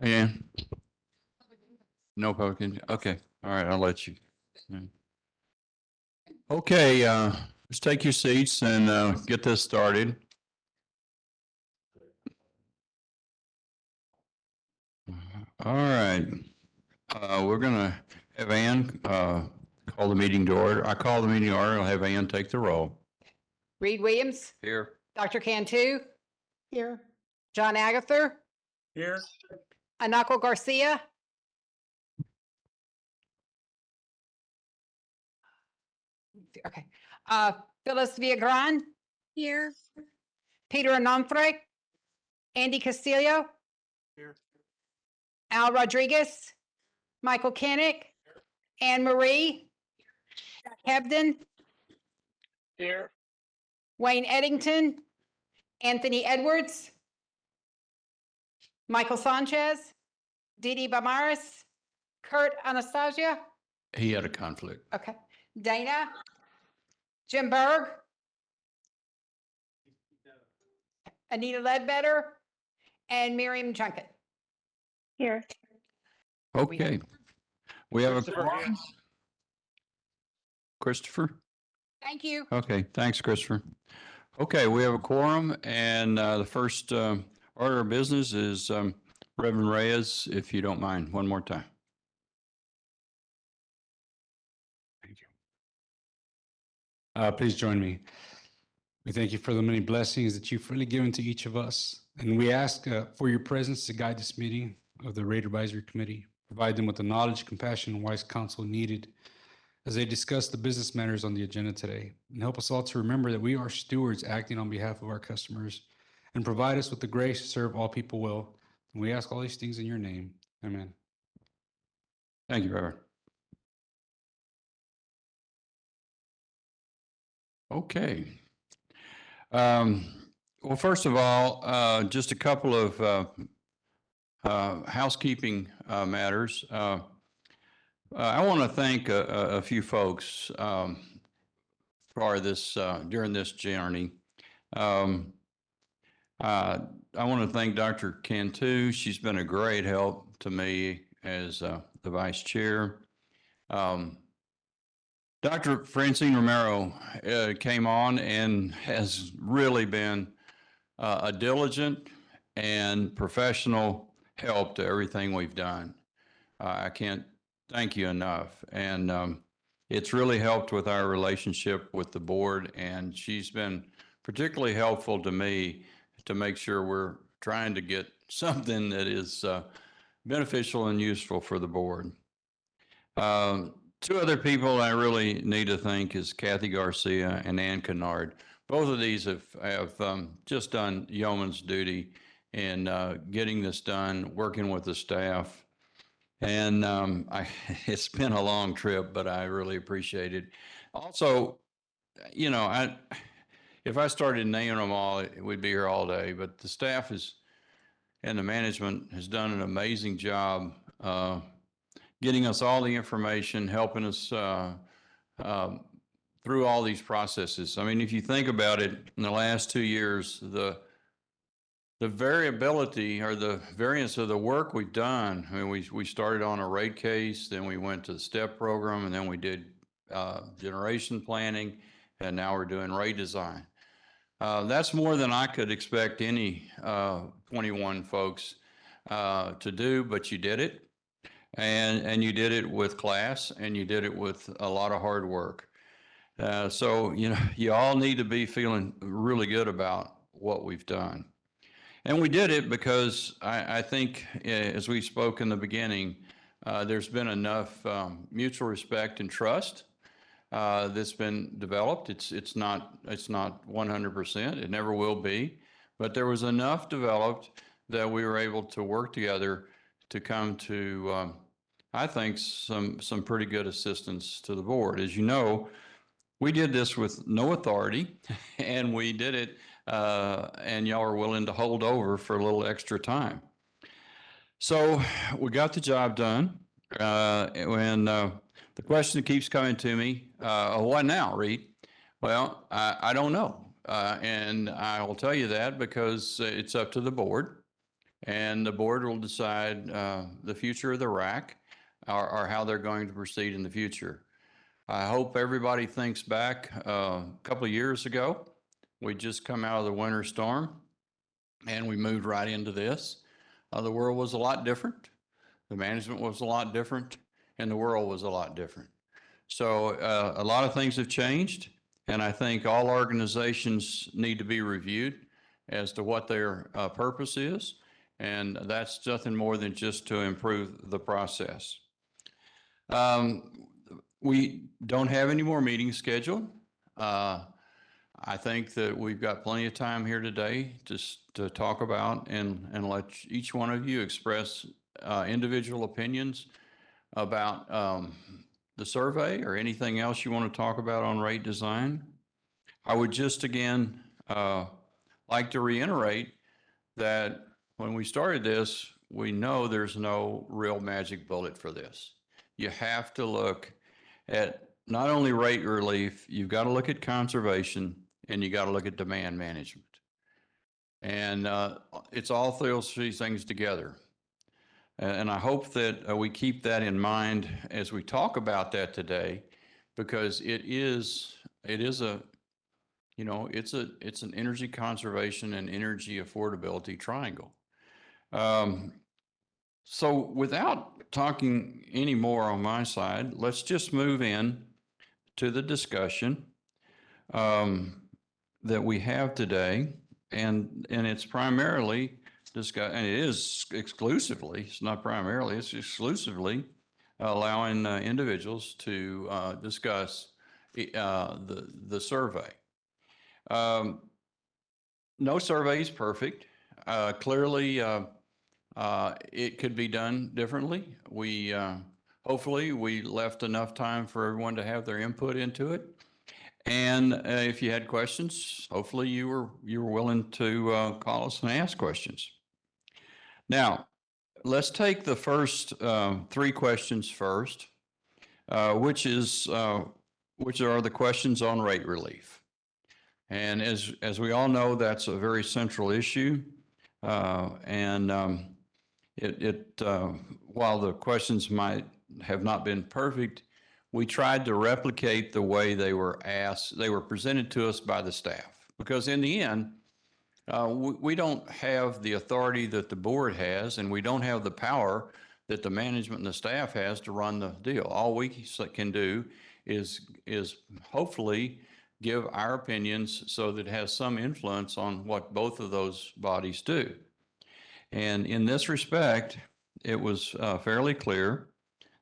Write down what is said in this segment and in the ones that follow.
Yeah. No public. Okay. All right. I'll let you. Yeah. Okay. Let's take your seats and get this started. All right. We're going to have Ann call the meeting to order. I call the meeting to order. I'll have Ann take the roll. Reed Williams, Here. Dr. Cantu, Here. John Agather, Here. Anako Garcia, okay, Phyllis Villagran, Here. Peter Anonfre, Andy Castillo, Here. Al Rodriguez, Michael Kinnick, Anne Marie, Hebden, Here. Wayne Eddington, Anthony Edwards, Michael Sanchez, Didi Bamaris, Kurt Anastasia, He had a conflict. okay, Dana, Jim Berg, Anita Ledbetter, and Miriam Junket. Here. Okay. We have a Christopher, quorum. Christopher? Thank you. Okay, thanks, Christopher. Okay, we have a quorum, and the first order of business is Reverend Reyes, if you don't mind, one more time. Thank you. Please join me. We thank you for the many blessings that you've freely given to each of us. And we ask for your presence to guide this meeting of the Rate Advisory Committee. Provide them with the knowledge, compassion, and wise counsel needed as they discuss the business matters on the agenda today. And help us all to remember that we are stewards acting on behalf of our customers, and provide us with the grace to serve all people well. And we ask all these things in your name. Amen. Thank you, Reverend. Okay. Well, first of all, just a couple of housekeeping matters. I want to thank a few folks for this during this journey. I want to thank Dr. Cantu. She's been a great help to me as the vice chair. Dr. Francine Romero came on and has really been a diligent and professional help to everything we've done. I can't thank you enough. And it's really helped with our relationship with the board, and she's been particularly helpful to me to make sure we're trying to get something that is beneficial and useful for the board. Two other people I really need to thank is Kathy Garcia and Ann Kennard. Both of these have just done yeoman's duty in getting this done, working with the staff. And it's been a long trip, but I really appreciate it. Also, you know, if I started naming them all, we'd be here all day, but the staff and the management has done an amazing job getting us all the information, helping us through all these processes. I mean, if you think about it, in the last 2 years, the variability or the variance of the work we've done, I mean, we started on a rate case, then we went to the STEP program, and then we did generation planning, and now we're doing rate design. That's more than I could expect any 21 folks to do, but you did it. And you did it with class, and you did it with a lot of hard work. So, you know, you all need to be feeling really good about what we've done. And we did it because I think, as we spoke in the beginning, there's been enough mutual respect and trust that's been developed. It's not 100%. It never will be, but there was enough developed that we were able to work together to come to, I think, some pretty good assistance to the board. As you know, we did this with no authority, and we did it, and y'all are willing to hold over for a little extra time. So we got the job done. And the question that keeps coming to me, what now, Reed? Well, I don't know. And I will tell you that because it's up to the board. And the board will decide the future of the RAC or how they're going to proceed in the future. I hope everybody thinks back a couple of years ago. We just come out of the winter storm and we moved right into this. The world was a lot different. The management was a lot different and the world was a lot different. So a lot of things have changed, and I think all organizations need to be reviewed as to what their purpose is, and that's nothing more than just to improve the process. We don't have any more meetings scheduled. I think that we've got plenty of time here today just to talk about and let each one of you express individual opinions about the survey or anything else you want to talk about on rate design. I would just again like to reiterate that when we started this, we know there's no real magic bullet for this. You have to look at not only rate relief, you've got to look at conservation and you got to look at demand management. And it's all those three things together. And I hope that we keep that in mind as we talk about that today, because it's an energy conservation and energy affordability triangle. So without talking any more on my side, let's just move in to the discussion that we have today. And it's primarily and it is exclusively, it's not primarily, it's exclusively allowing individuals to discuss the survey. No survey is perfect. Clearly, it could be done differently. Hopefully we left enough time for everyone to have their input into it. And if you had questions, hopefully you were willing to call us and ask questions. Now, let's take the first three questions first, which are the questions on rate relief. And as we all know, that's a very central issue. While the questions might have not been perfect, we tried to replicate the way they were asked, they were presented to us by the staff. Because in the end, we don't have the authority that the board has, and we don't have the power that the management and the staff has to run the deal. All we can do is hopefully give our opinions so that it has some influence on what both of those bodies do. And in this respect, it was fairly clear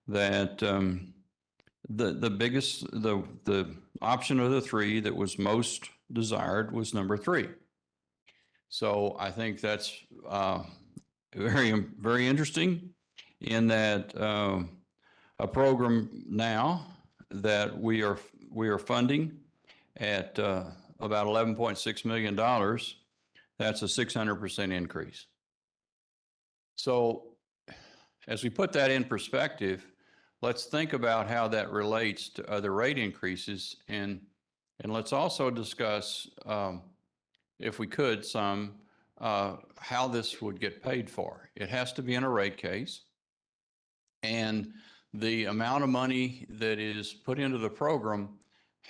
that the option of the three that was most desired was number 3. So I think that's very, very interesting in that a program now that we are funding at about $11.6 million, that's a 600% increase. So as we put that in perspective, let's think about how that relates to other rate increases, and let's also discuss, if we could, how this would get paid for. It has to be in a rate case, and the amount of money that is put into the program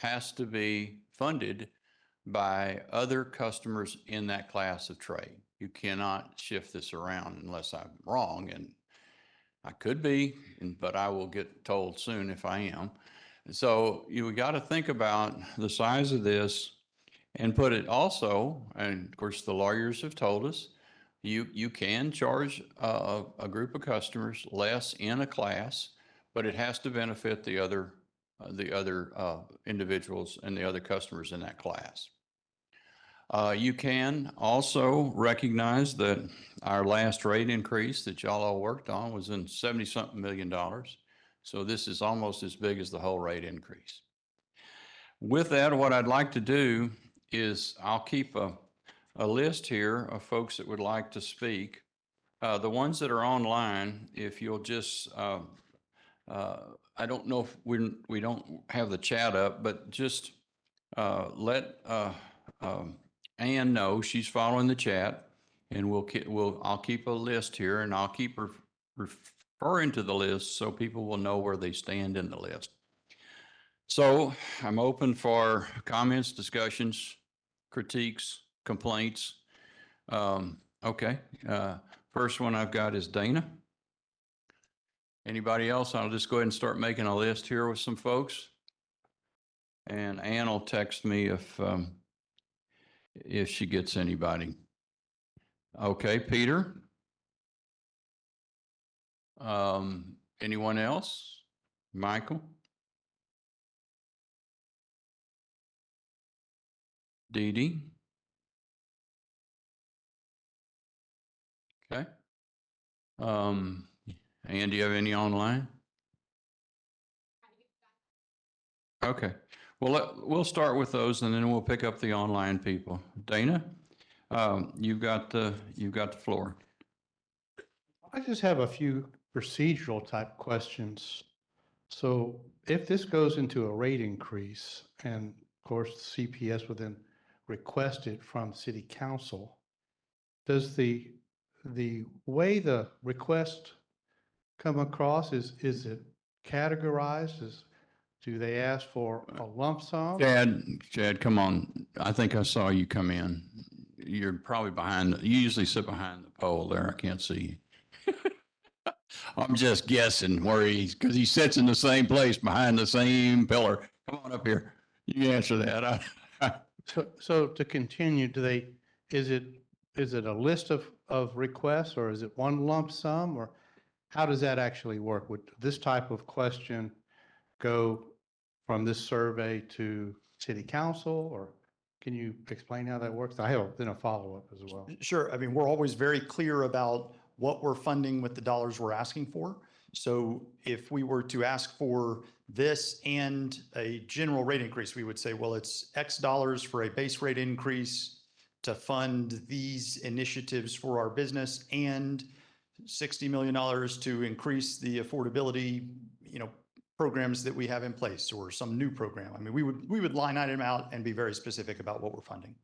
has to be funded by other customers in that class of trade. You cannot shift this around unless I'm wrong, and I could be, but I will get told soon if I am. So you got to think about the size of this and put it also, and of course the lawyers have told us, you can charge a group of customers less in a class, but it has to benefit the other individuals and the other customers in that class. You can also recognize that our last rate increase that y'all all worked on was in $70-something million. So this is almost as big as the whole rate increase. With that, what I'd like to do is I'll keep a list here of folks that would like to speak. The ones that are online, if you'll just, I don't know if we don't have the chat up, but just let Ann know, she's following the chat, And I'll keep a list here and I'll keep referring to the list so people will know where they stand in the list. So I'm open for comments, discussions, critiques, complaints. Okay, first one I've got is Dana. Anybody else? I'll just go ahead and start making a list here with some folks. And Ann will text me if she gets anybody. Okay, Peter. Anyone else? Michael? Dee Dee? Okay. Ann, do you have any online? Okay. Well, we'll start with those and then we'll pick up the online people. Dana, you've got the floor. I just have a few procedural type questions. So if this goes into a rate increase, and of course CPS would then request it from city council, does the way the request come across, is it categorized? Do they ask for a lump sum? Chad, come on. I think I saw you come in. You're probably you usually sit behind the pole there. I can't see you. I'm just guessing where because he sits in the same place behind the same pillar. Come on up here. You answer that. So to continue, is it a list of requests, or is it one lump sum, or how does that actually work? Would this type of question go from this survey to city council, or can you explain how that works? I have then a follow-up as well. Sure. I mean, we're always very clear about what we're funding with the dollars we're asking for. So if we were to ask for this and a general rate increase, we would say, well, it's X dollars for a base rate increase to fund these initiatives for our business and $60 million to increase the affordability, programs that we have in place or some new program. I mean, we would line item out and be very specific about what we're funding.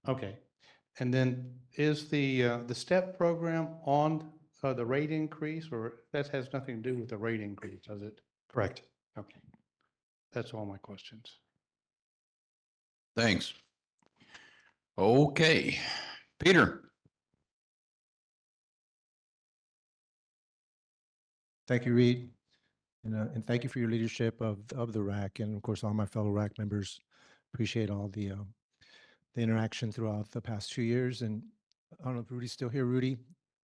Okay. And then is the STEP program on the rate increase, or that has nothing to do with the rate increase, does it? Correct. Okay. That's all my questions. Thanks. Okay. Peter. Thank you, Reed. And thank you for your leadership of the RAC, and of course, all my fellow RAC members. Appreciate all the interaction throughout the past 2 years. And I don't know if Rudy's still here. Rudy,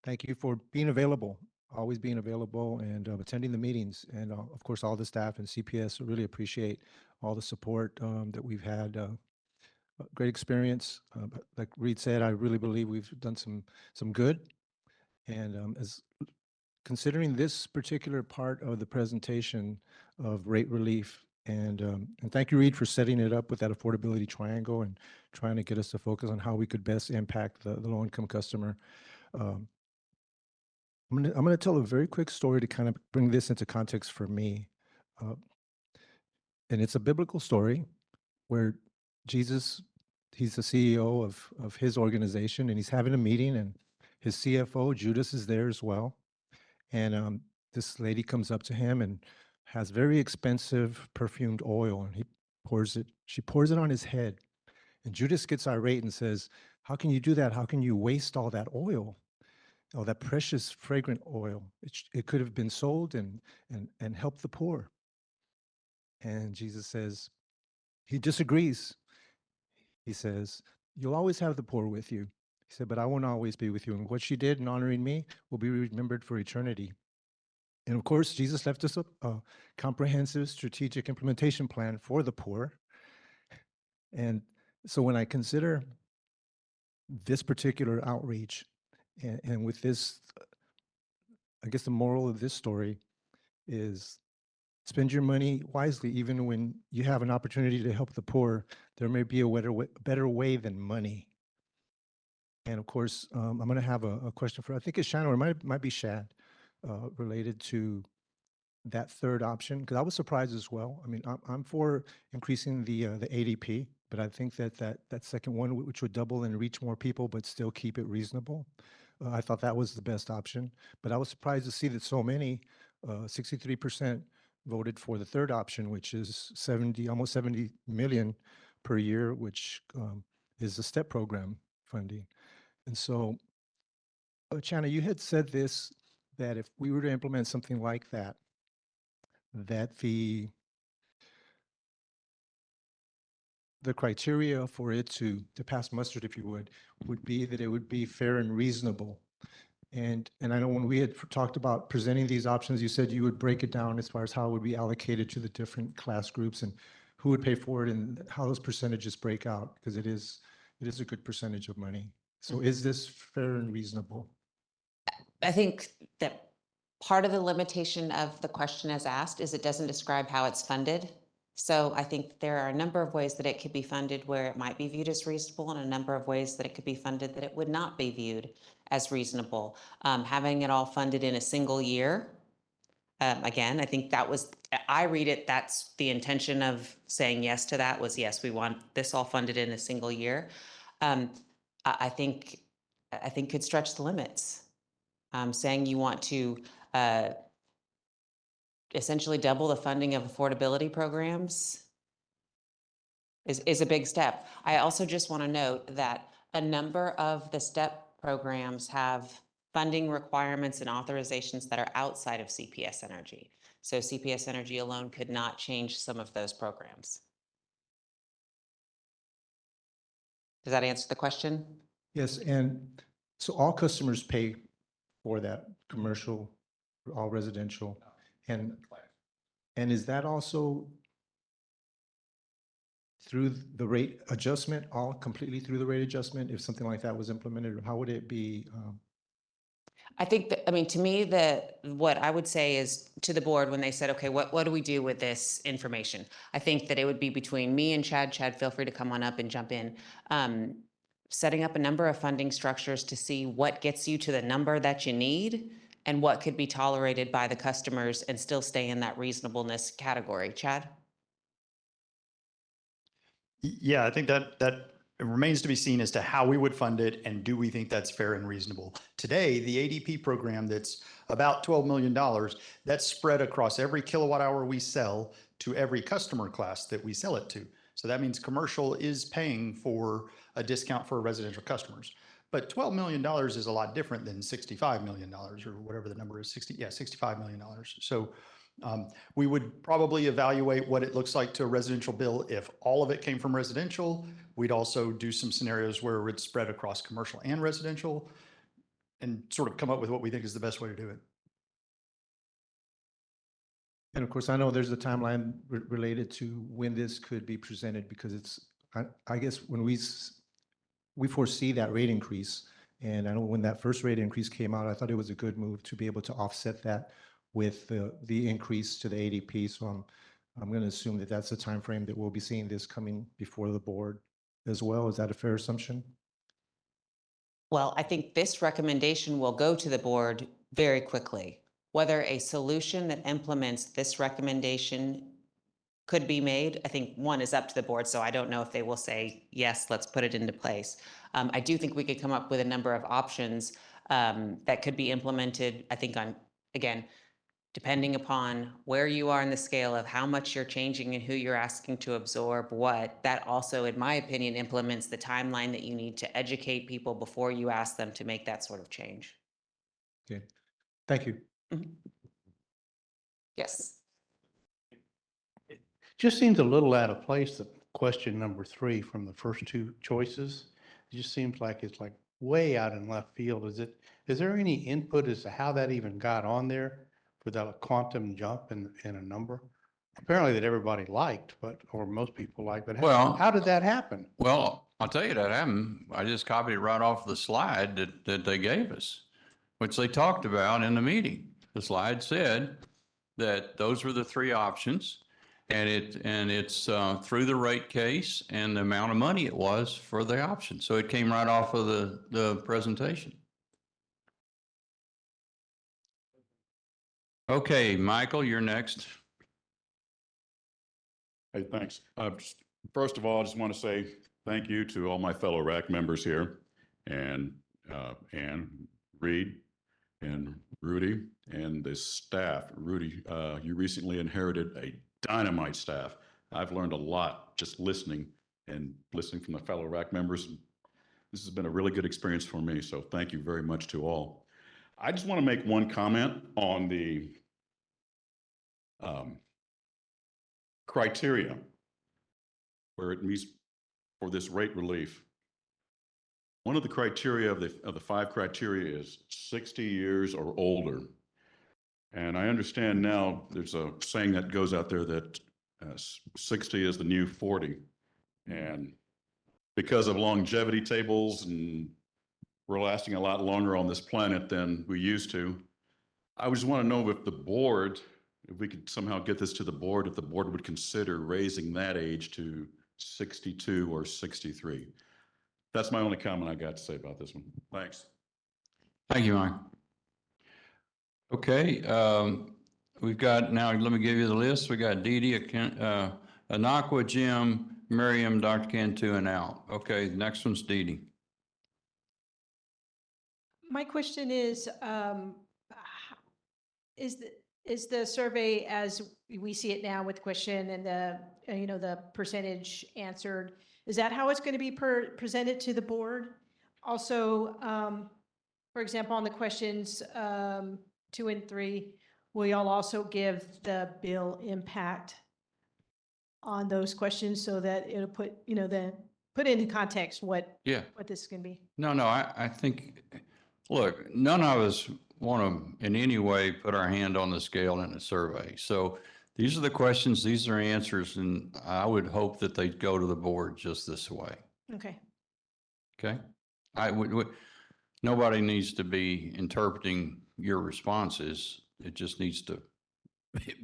thank you for being available, always being available and attending the meetings. And of course, all the staff and CPS really appreciate all the support that we've had. Great experience. Like Reed said, I really believe we've done some good. And as considering this particular part of the presentation of rate relief, and thank you, Reed, for setting it up with that affordability triangle and trying to get us to focus on how we could best impact the low-income customer. I'm gonna tell a very quick story to kind of bring this into context for me. And it's a biblical story where Jesus, he's the CEO of his organization, and he's having a meeting, and his CFO, Judas, is there as well. And this lady comes up to him and has very expensive perfumed oil, and she pours it on his head. And Judas gets irate and says, "How can you do that? How can you waste all that oil? All that precious fragrant oil? It could have been sold and helped the poor." And Jesus says, he disagrees. He says, "You'll always have the poor with you." He said, "But I won't always be with you. And what she did in honoring me will be remembered for eternity." And of course, Jesus left us a comprehensive strategic implementation plan for the poor. And so when I consider this particular outreach, and with this, I guess the moral of this story is spend your money wisely, even when you have an opportunity to help the poor. There may be a better way than money. And of course, I'm going to have a question for, I think it's Shannon, or it might be Shad, related to that third option, because I was surprised as well. I mean, I'm for increasing the ADP, But I think that second one, which would double and reach more people, but still keep it reasonable, I thought that was the best option. But I was surprised to see that so many, 63% voted for the third option, which is 70, almost 70 million per year, which is the STEP program funding. And so, Chana, you had said this, that if we were to implement something like that, that the criteria for it to pass muster, if you would be that it would be fair and reasonable. And I know when we had talked about presenting these options, you said you would break it down as far as how it would be allocated to the different class groups and who would pay for it and how those percentages break out, because it is a good percentage of money. So is this fair and reasonable? I think that part of the limitation of the question as asked is it doesn't describe how it's funded. So I think there are a number of ways that it could be funded where it might be viewed as reasonable, and a number of ways that it could be funded that it would not be viewed as reasonable. Having it all funded in a single year, again, I think I read it, that's the intention of saying yes to that was, yes, we want this all funded in a single year. I think could stretch the limits. Saying you want to essentially double the funding of affordability programs is a big step. I also just want to note that a number of the STEP programs have funding requirements and authorizations that are outside of CPS Energy. So CPS Energy alone could not change some of those programs. Does that answer the question? Yes, and so all customers pay for that, commercial, all residential, and is that also through the rate adjustment, all completely through the rate adjustment, if something like that was implemented, or how would it be? I think that, I mean, to me, what I would say is to the board when they said, okay, what do we do with this information? I think that it would be between me and Chad. Chad, feel free to come on up and jump in. Setting up a number of funding structures to see what gets you to the number that you need and what could be tolerated by the customers and still stay in that reasonableness category. Chad? Yeah, I think that it remains to be seen as to how we would fund it and do we think that's fair and reasonable. Today, the ADP program that's about $12 million, that's spread across every kilowatt hour we sell to every customer class that we sell it to. So that means commercial is paying for a discount for residential customers. But $12 million is a lot different than $65 million or whatever the number is, $65 million. So we would probably evaluate what it looks like to a residential bill if all of it came from residential. We'd also do some scenarios where it's spread across commercial and residential and sort of come up with what we think is the best way to do it. And of course, I know there's a timeline related to when this could be presented, because it's, I guess when we foresee that rate increase, and I know when that first rate increase came out, I thought it was a good move to be able to offset that with the increase to the ADP. So I'm going to assume that that's the time frame that we'll be seeing this coming before the board as well. Is that a fair assumption? Well, I think this recommendation will go to the board very quickly. Whether a solution that implements this recommendation could be made, I think one is up to the board. So I don't know if they will say, yes, let's put it into place. I do think we could come up with a number of options that could be implemented, I think again, depending upon where you are in the scale of how much you're changing and who you're asking to absorb what, that also, in my opinion, implements the timeline that you need to educate people before you ask them to make that sort of change. Okay, thank you. Mm-hmm. Yes. Just seems a little out of place, that question number 3 from the first two choices. It just seems like it's like way out in left field. Is there any input as to how that even got on there for that quantum jump in a number? Apparently that everybody liked, or most people liked, but Well- how did that happen? Well, I'll tell you that happened. I just copied it right off the slide that they gave us, which they talked about in the meeting. The slide said that those were the 3 options, and it's through the rate case and the amount of money it was for the option. So it came right off of the presentation. Okay, Michael, you're next. Hey, thanks. Just First of all, I just want to say thank you to all my fellow RAC members here and Ann, Reed, and Rudy, and the staff. Rudy, you recently inherited a dynamite staff. I've learned a lot just listening from the fellow RAC members. This has been a really good experience for me, so thank you very much to all. I just want to make one comment on the criteria where it meets for this rate relief. One of the criteria of the 5 criteria is 60 years or older. And I understand now there's a saying that goes out there that 60 is the new 40. And because of longevity tables and we're lasting a lot longer on this planet than we used to, I just want to know if the board, if we could somehow get this to the board, if the board would consider raising that age to 62 or 63. That's my only comment I got to say about this one. Thanks. Thank you, Mike. Okay, we've got, now let me give you the list. We got Dee Dee, Anaqua, Jim, Miriam, Dr. Cantu, and Al. Okay, the next one's Dee Dee. My question is the survey as we see it now with the question and the, the percentage answered, is that how it's going to be presented to the board? Also, for example, on the questions 2 and 3, will y'all also give the bill impact on those questions so that it'll put, put into context what this is going to be? No, I think, look, none of us want to in any way put our hand on the scale in a survey. So these are the questions, these are answers, and I would hope that they go to the board just this way. Okay. Okay? Nobody needs to be interpreting your responses. It just needs to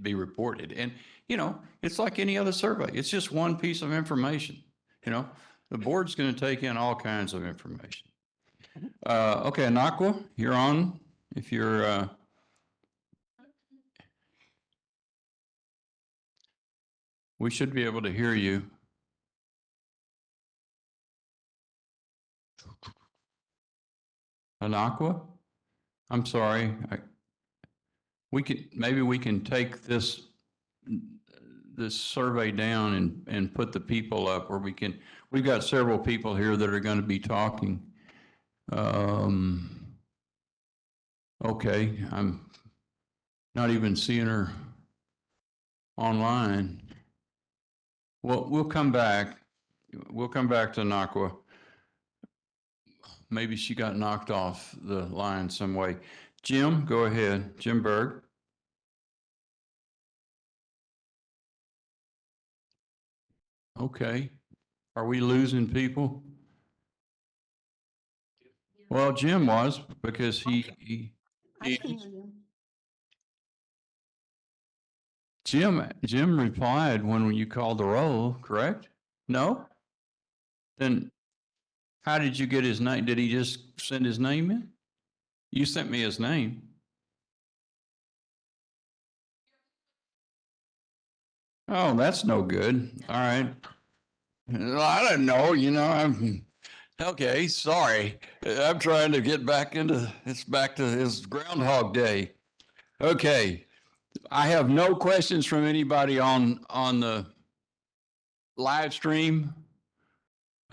be reported. And, it's like any other survey. It's just one piece of information. The board's going to take in all kinds of information. Okay, Anaqua, you're on. If you're, we should be able to hear you. Anaqua? I'm sorry. Maybe we can take this survey down and put the people up where we've got several people here that are going to be talking. Okay, I'm not even seeing her online. Well, we'll come back. We'll come back to Anaqua. Maybe she got knocked off the line some way. Jim, go ahead. Jim Berg. Okay. Are we losing people? Well, Jim was because he Jim replied when you called the roll, correct? No? Then how did you get his name? Did he just send his name in? You sent me his name. Oh, that's no good. All right. I don't know, I'm okay, sorry. I'm trying to get back into it's back to his Groundhog Day. Okay. I have no questions from anybody on the live stream.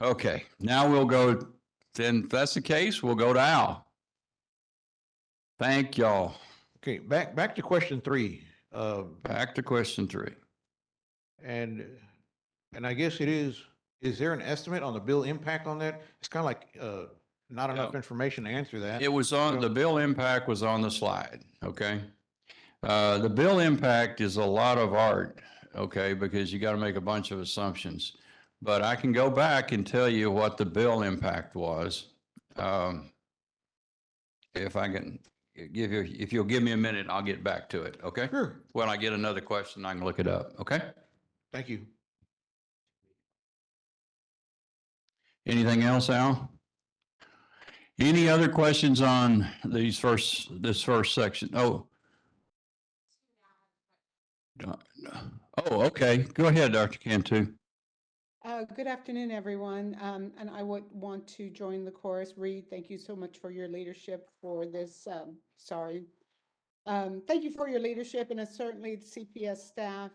Okay, now we'll go, then if that's the case, we'll go to Al. Thank y'all. Okay, back to question 3. Back to question 3. And I guess is there an estimate on the bill impact on that? It's kind of like not enough information to answer that. It was on, the bill impact was on the slide, okay? The bill impact is a lot of art, okay, because you got to make a bunch of assumptions. But I can go back and tell you what the bill impact was. If I can give you, if you'll give me a minute, I'll get back to it, okay? Sure. When I get another question, I can look it up, okay? Thank you. Anything else, Al? Any other questions on this first section? Oh, okay. Go ahead, Dr. Cantu. Good afternoon, everyone. And I would want to join the chorus. Reed, thank you so much for your leadership for this. Thank you for your leadership and certainly the CPS staff.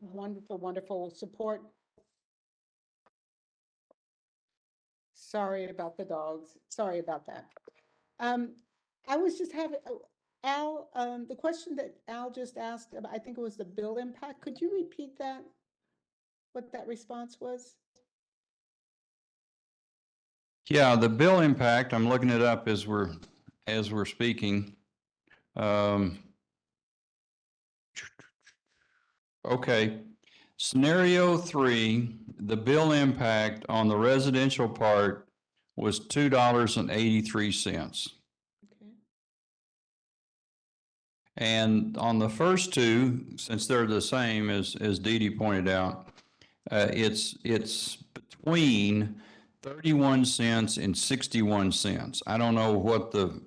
Wonderful, wonderful support. Sorry about the dogs. Sorry about that. I was just having, Al, the question that Al just asked, I think it was the bill impact. Could you repeat that? What that response was? Yeah, the bill impact, I'm looking it up as we're speaking. Okay, scenario 3, the bill impact on the residential part was $2.83. Okay. And on the first two, since they're the same as Dee Dee pointed out, it's between 31 cents and 61 cents. I don't know what the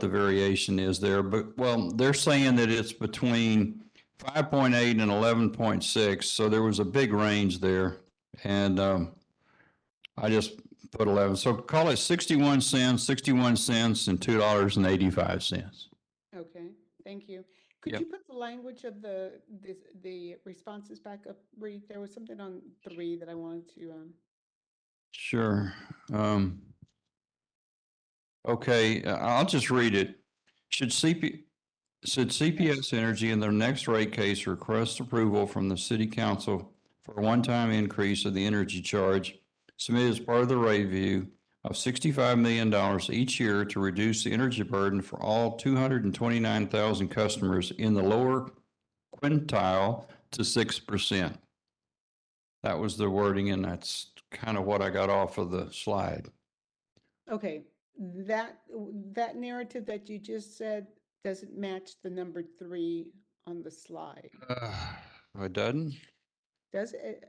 variation is there, but well, they're saying that it's between 5.8 and 11.6. So there was a big range there. And I just put 11. So call it 61 cents, and $2.85. Okay, thank you. Could Yep. you put the language of the responses back up, Reed? There was something on 3 that I wanted to, Sure. Okay, I'll just read it. Should CPS Energy in their next rate case request approval from the city council for a one-time increase of the energy charge submitted as part of the rate review of $65 million each year to reduce the energy burden for all 229,000 customers in the lower quintile to 6%. That was the wording, and that's kind of what I got off of the slide. okay, that narrative that you just said doesn't match the number 3 on the slide, It doesn't? does it?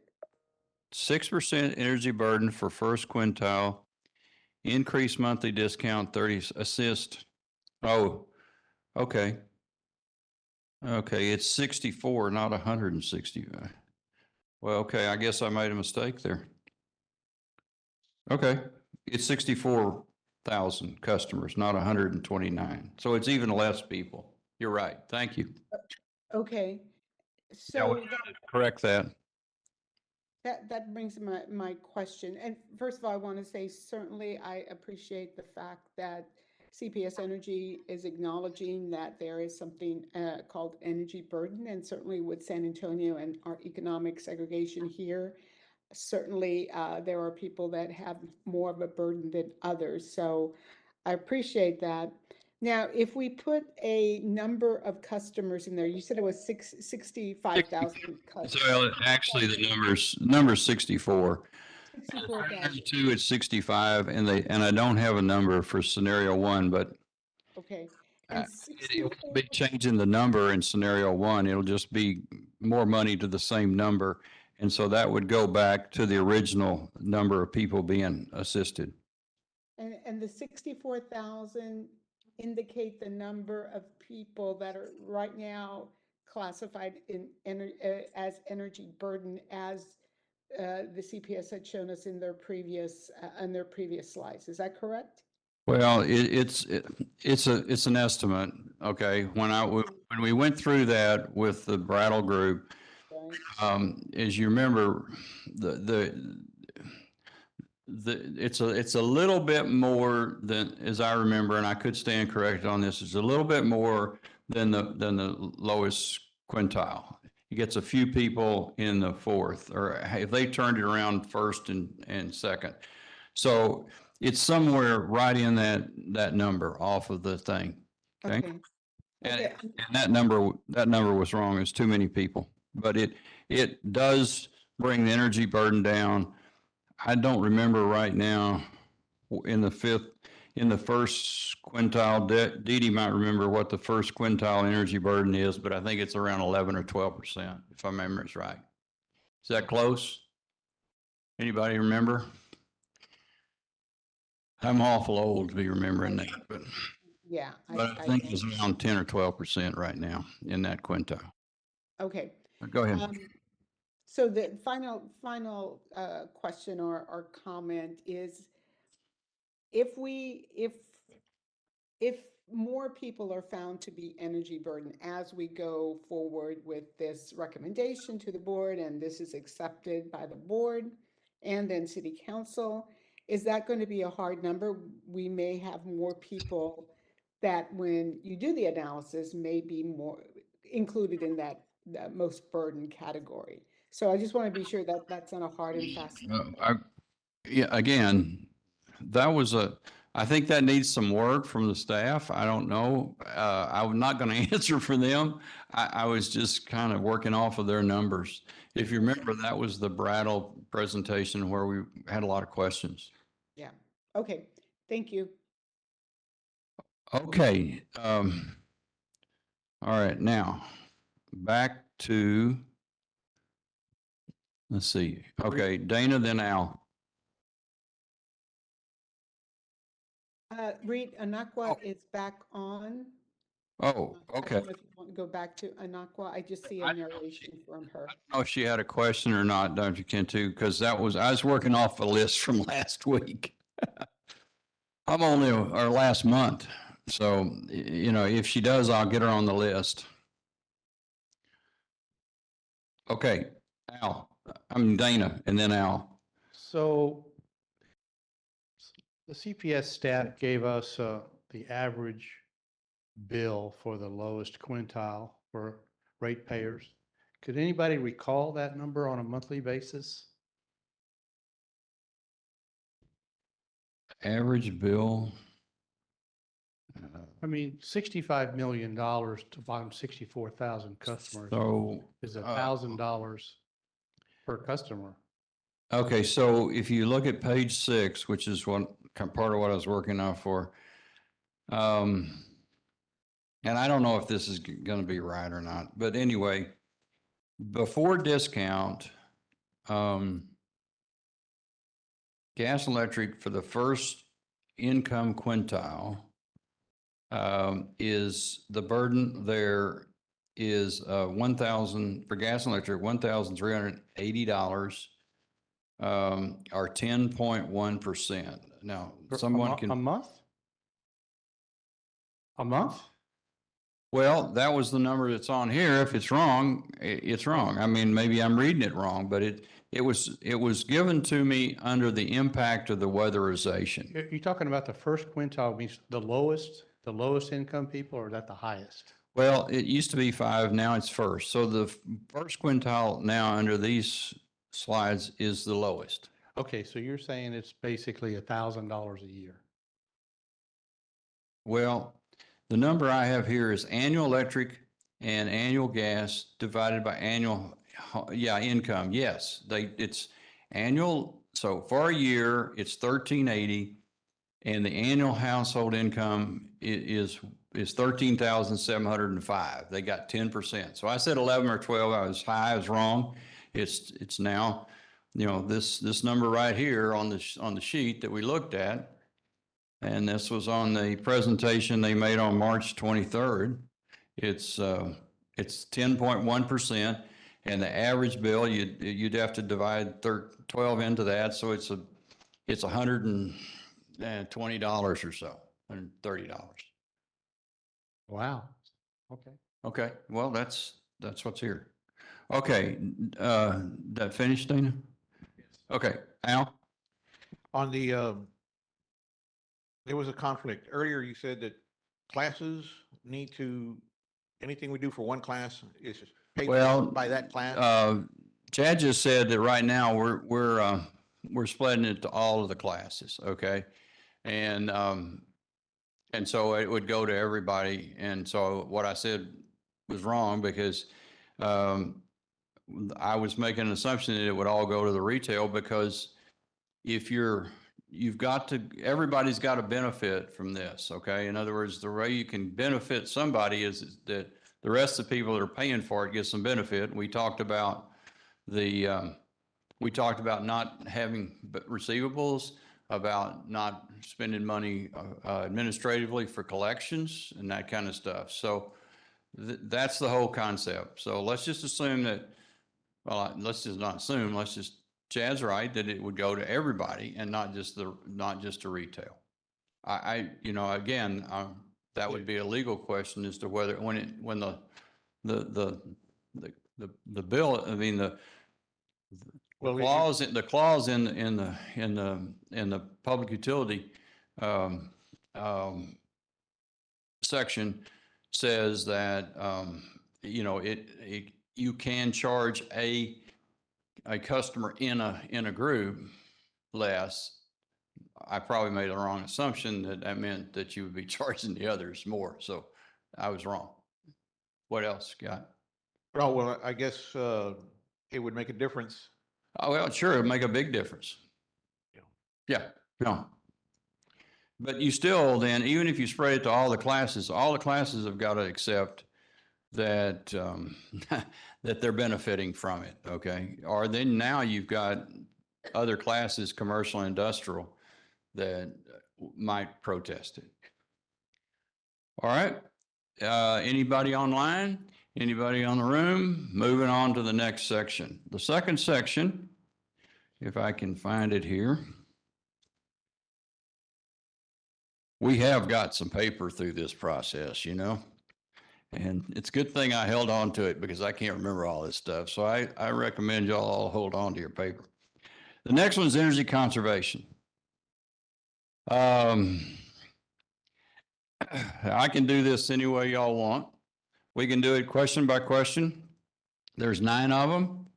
6% energy burden for first quintile, increased monthly discount 30 assist. Oh, okay. Okay, it's 64, not 160. Well, okay, I guess I made a mistake there. Okay, it's 64,000 customers, not 129. So it's even less people. You're right. Thank you. Okay, Yeah, so we correct that. that brings my question. And first of all, I want to say certainly I appreciate the fact that CPS Energy is acknowledging that there is something called energy burden, and certainly with San Antonio and our economic segregation here, certainly there are people that have more of a burden than others. So I appreciate that. Now, if we put a number of customers in there, you said it was 65,000 customers. So actually the number's 64. 64,000. 2 it's 65, and I don't have a number for scenario 1, but Okay. And it won't be changing the number in scenario 1. It'll just be more money to the same number. And so that would go back to the original number of people being assisted. And the 64,000 indicate the number of people that are right now classified as energy burden as the CPS had shown us in their previous slides. Is that correct? Well, it's an estimate. Okay. When we went through that with the Brattle group, Right. as you remember, it's a little bit more than, as I remember, and I could stand corrected on this, it's a little bit more than the lowest quintile. It gets a few people in the fourth, or if they turned it around first and second. So it's somewhere right in that number off of the thing. Okay. Okay. And, Okay. and that number was wrong. It's too many people, but it does bring the energy burden down. I don't remember right now in the first quintile. Dee Dee might remember what the first quintile energy burden is, but I think it's around 11 or 12%, if my memory's right. Is that close? Anybody remember? I'm awful old to be remembering that, but Yeah. I think it's around 10 or 12% right now in that quintile. Okay. Go ahead. So the final question or comment is, if more people are found to be energy burden as we go forward with this recommendation to the board, and this is accepted by the board and then city council, is that going to be a hard number? We may have more people that, when you do the analysis, may be more included in that most burden category. So I just want to be sure that that's not a hard and fast number. Yeah, again, I think that needs some work from the staff. I don't know. I'm not going to answer for them. I was just kind of working off of their numbers. If you remember, that was the Brattle presentation where we had a lot of questions. Yeah. Okay. Thank you. Okay. All right, now back to, let's see. Okay, Dana, then Al. Reed, Anakwa is back on. Oh, I okay. don't know if you want to go back to Anakwa. I just see a narration from her. I don't know if she had a question or not, Dr. Cantu, because I was working off a list from last week. I'm only, or last month. So, if she does, I'll get her on the list. Okay, Al, I'm Dana, and then Al. So the CPS staff gave us the average bill for the lowest quintile for ratepayers. Could anybody recall that number on a monthly basis? Average bill. I mean, $65 million to bottom 64,000 customers So, is $1,000 per customer. okay, so if you look at page 6, which is part of what I was working on for, and I don't know if this is going to be right or not, but anyway, before discount, gas and electric for the first income quintile is the burden there is 1,000 for gas and electric, $1,380, or 10.1%. Now, someone A can, month? A month? well, that was the number that's on here. If it's wrong, it's wrong. I mean, maybe I'm reading it wrong, but it was given to me under the impact of the weatherization. You're talking about the first quintile means the lowest income people, or is that the highest? Well, it used to be 5, now it's first. So the first quintile now under these slides is the lowest. Okay, so you're saying it's basically $1,000 a year. Well, the number I have here is annual electric and annual gas divided by annual, income. Yes, it's annual. So for a year, it's 1,380, and the annual household income is 13,705. They got 10%. So I said 11 or 12. I was high. I was wrong. It's now, this number right here on the sheet that we looked at. And this was on the presentation they made on March 23rd. It's 10.1%, and the average bill, you'd have to divide 12 into that, so it's $120 or so, $130. Wow. Okay. Okay, well, that's what's here. Okay, that finished, Dana? Okay, Al? On the, there was a conflict. Earlier you said that classes need to, anything we do for one class is paid Well, for by that class? Chad just said that right now we're splitting it to all of the classes, okay? And so it would go to everybody. And so what I said was wrong, because I was making an assumption that it would all go to the retail, because if everybody's got to benefit from this, okay? In other words, the way you can benefit somebody is that the rest of the people that are paying for it get some benefit. We talked about not having receivables, about not spending money administratively for collections and that kind of stuff. So that's the whole concept. So let's just assume that, well, let's just not assume, let's just, Chad's right, that it would go to everybody and not just to retail. You know, again, that would be a legal question as to whether, when the bill, I mean, the clause in the public utility, section says that, you know, you can charge a customer in a group less. I probably made the wrong assumption that meant that you would be charging the others more. So I was wrong. What else, Scott? Oh, well, I guess it would make a difference. Oh, well, sure, it'd make a big difference. Yeah, no. But you still then, even if you spread it to all the classes have got to accept that, that they're benefiting from it, okay? Or then now you've got other classes, commercial, industrial, that might protest it. All right, anybody online? Anybody on the room? Moving on to the next section. The second section, if I can find it here. We have got some paper through this process, you know, and it's a good thing I held on to it because I can't remember all this stuff. So I recommend y'all all hold on to your paper. The next one's energy conservation. I can do this any way y'all want. We can do it question by question. There's 9 of them.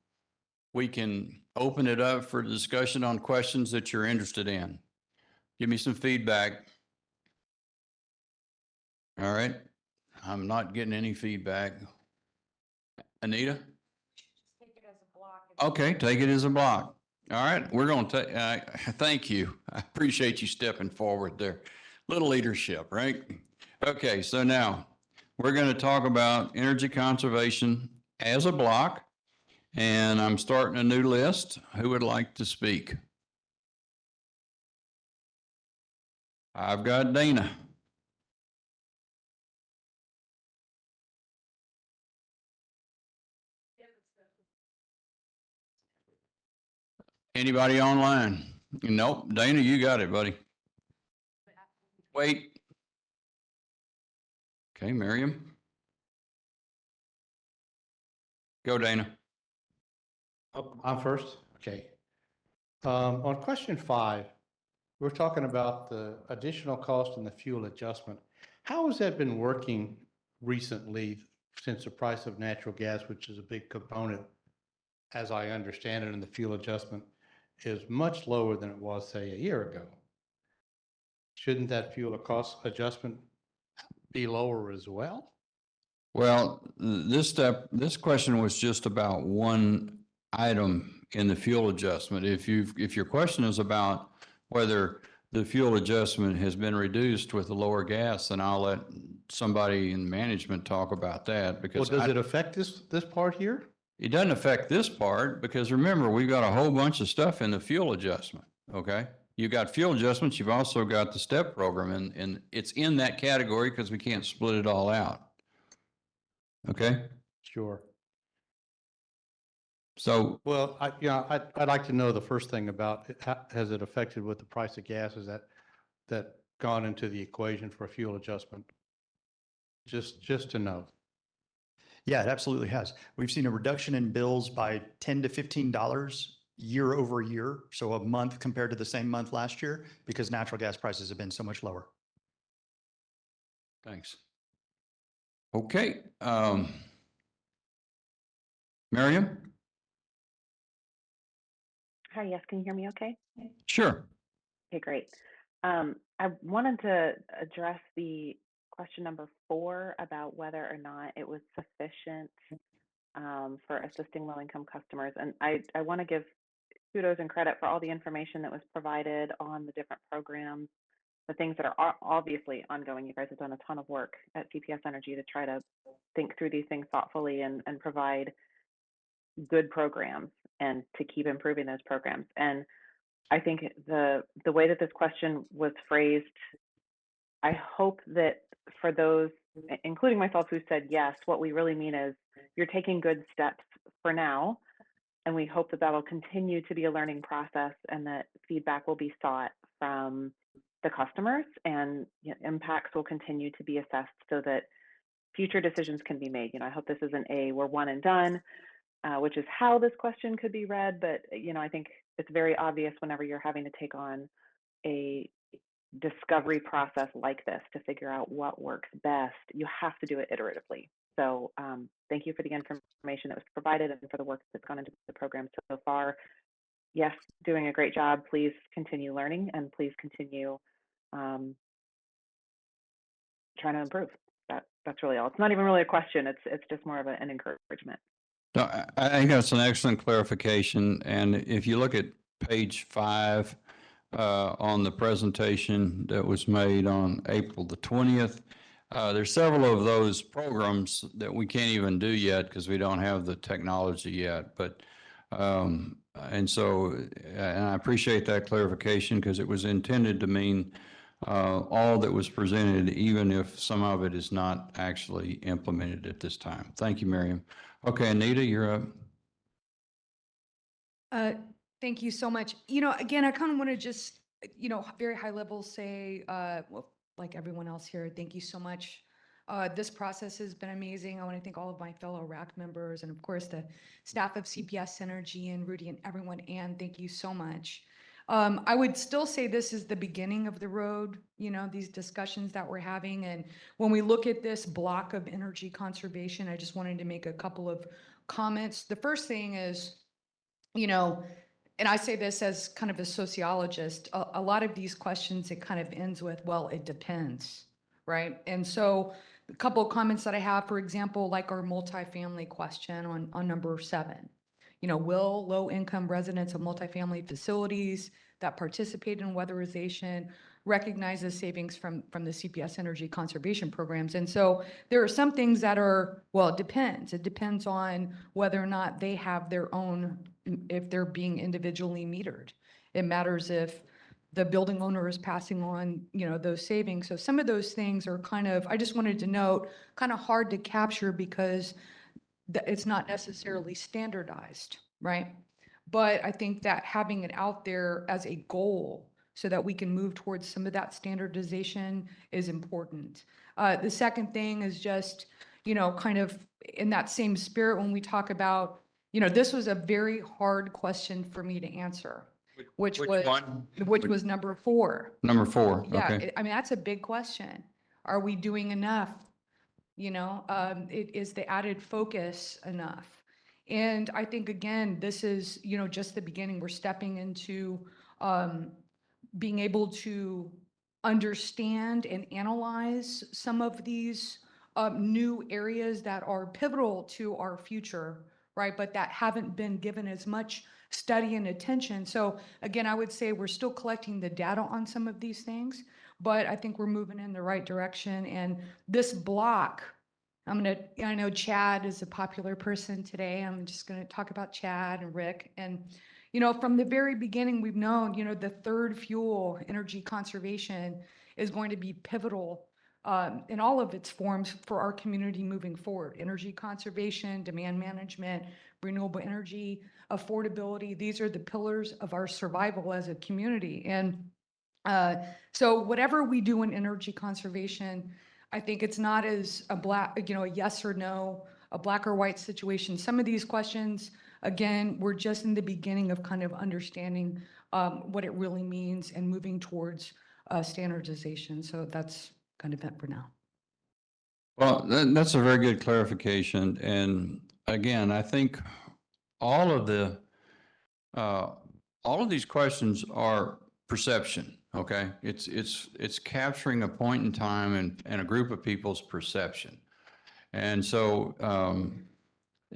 We can open it up for discussion on questions that you're interested in. Give me some feedback. All right. I'm not getting any feedback. Anita? Okay, take it as a block. All right, we're going to take, thank you. I appreciate you stepping forward there. Little leadership, right? Okay, so now we're going to talk about energy conservation as a block, and I'm starting a new list. Who would like to speak? I've got Dana. Anybody online? Nope. Dana, you got it, buddy. Wait. Okay, Miriam. Go, Dana. Oh, I'm first? Okay. On question 5, we're talking about the additional cost and the fuel adjustment. How has that been working recently since the price of natural gas, which is a big component, as I understand it, and the fuel adjustment is much lower than it was, say, a year ago? Shouldn't that fuel cost adjustment be lower as well? Well, this question was just about one item in the fuel adjustment. If your question is about whether the fuel adjustment has been reduced with the lower gas, then I'll let somebody in management talk about that Well, because does it affect this part here? it doesn't affect this part because remember, we've got a whole bunch of stuff in the fuel adjustment, okay? You've got fuel adjustments, you've also got the STEP program, and it's in that category because we can't split it all out. Okay? Sure. So, Well, I'd like to know the first thing about it. Has it affected with the price of gas? Is that gone into the equation for a fuel adjustment? Just to know. Yeah, it absolutely has. We've seen a reduction in bills by $10 to $15 year over year. So a month compared to the same month last year because natural gas prices have been so much lower. thanks. Okay. Miriam? Hi, yes, can you hear me okay? Sure. Okay, great. I wanted to address the question number 4 about whether or not it was sufficient for assisting low-income customers. And I want to give kudos and credit for all the information that was provided on the different programs, the things that are obviously ongoing. You guys have done a ton of work at CPS Energy to try to think through these things thoughtfully and provide good programs and to keep improving those programs. And I think the way that this question was phrased, I hope that for those, including myself, who said yes, what we really mean is you're taking good steps for now, And we hope that that'll continue to be a learning process and that feedback will be sought from the customers and impacts will continue to be assessed so that future decisions can be made. I hope this isn't we're one and done, which is how this question could be read. But, I think it's very obvious whenever you're having to take on a discovery process like this to figure out what works best, you have to do it iteratively. So thank you for the information that was provided and for the work that's gone into the program so far. Yes, doing a great job. Please continue learning and please continue trying to improve. That's really all. It's not even really a question. It's just more of an encouragement. No, I think that's an excellent clarification. And if you look at page 5 on the presentation that was made on April the 20th, there's several of those programs that we can't even do yet because we don't have the technology yet. But and I appreciate that clarification because it was intended to mean all that was presented, even if some of it is not actually implemented at this time. Thank you, Miriam. Okay, Anita, you're up. Thank you so much. Again, I kind of want to just, very high level say, well, like everyone else here, thank you so much. This process has been amazing. I want to thank all of my fellow RAC members and of course the staff of CPS Energy and Rudy and everyone. And thank you so much. I would still say this is the beginning of the road, these discussions that we're having. And when we look at this block of energy conservation, I just wanted to make a couple of comments. The first thing is, and I say this as kind of a sociologist, a lot of these questions, it kind of ends with, well, it depends, right? And so a couple of comments that I have, for example, like our multifamily question on number 7. Will low-income residents of multifamily facilities that participate in weatherization recognize the savings from the CPS Energy conservation programs? And so there are some things that are, well, it depends. It depends on whether or not they have their own, if they're being individually metered. It matters if the building owner is passing on, those savings. So some of those things are kind of, I just wanted to note, kind of hard to capture because it's not necessarily standardized, right? But I think that having it out there as a goal so that we can move towards some of that standardization is important. The second thing is just, kind of in that same spirit when we talk about, this was a very hard question for me to answer, which was number 4. Number 4, Yeah, okay. I mean, that's a big question. Are we doing enough? Is the added focus enough? And I think, again, this is, just the beginning. We're stepping into being able to understand and analyze some of these new areas that are pivotal to our future, right? But that haven't been given as much study and attention. So again, I would say we're still collecting the data on some of these things, but I think we're moving in the right direction. And this block, I know Chad is a popular person today. I'm just going to talk about Chad and Rick. And, from the very beginning, we've known, the third fuel, energy conservation, is going to be pivotal in all of its forms for our community moving forward. Energy conservation, demand management, renewable energy, affordability. These are the pillars of our survival as a community. And so whatever we do in energy conservation, I think it's not as a yes or no, a black or white situation. Some of these questions, again, we're just in the beginning of kind of understanding what it really means and moving towards standardization. So that's kind of it for now. Well, that's a very good clarification. And again, I think all of these questions are perception. Okay, it's capturing a point in time and a group of people's perception. And so,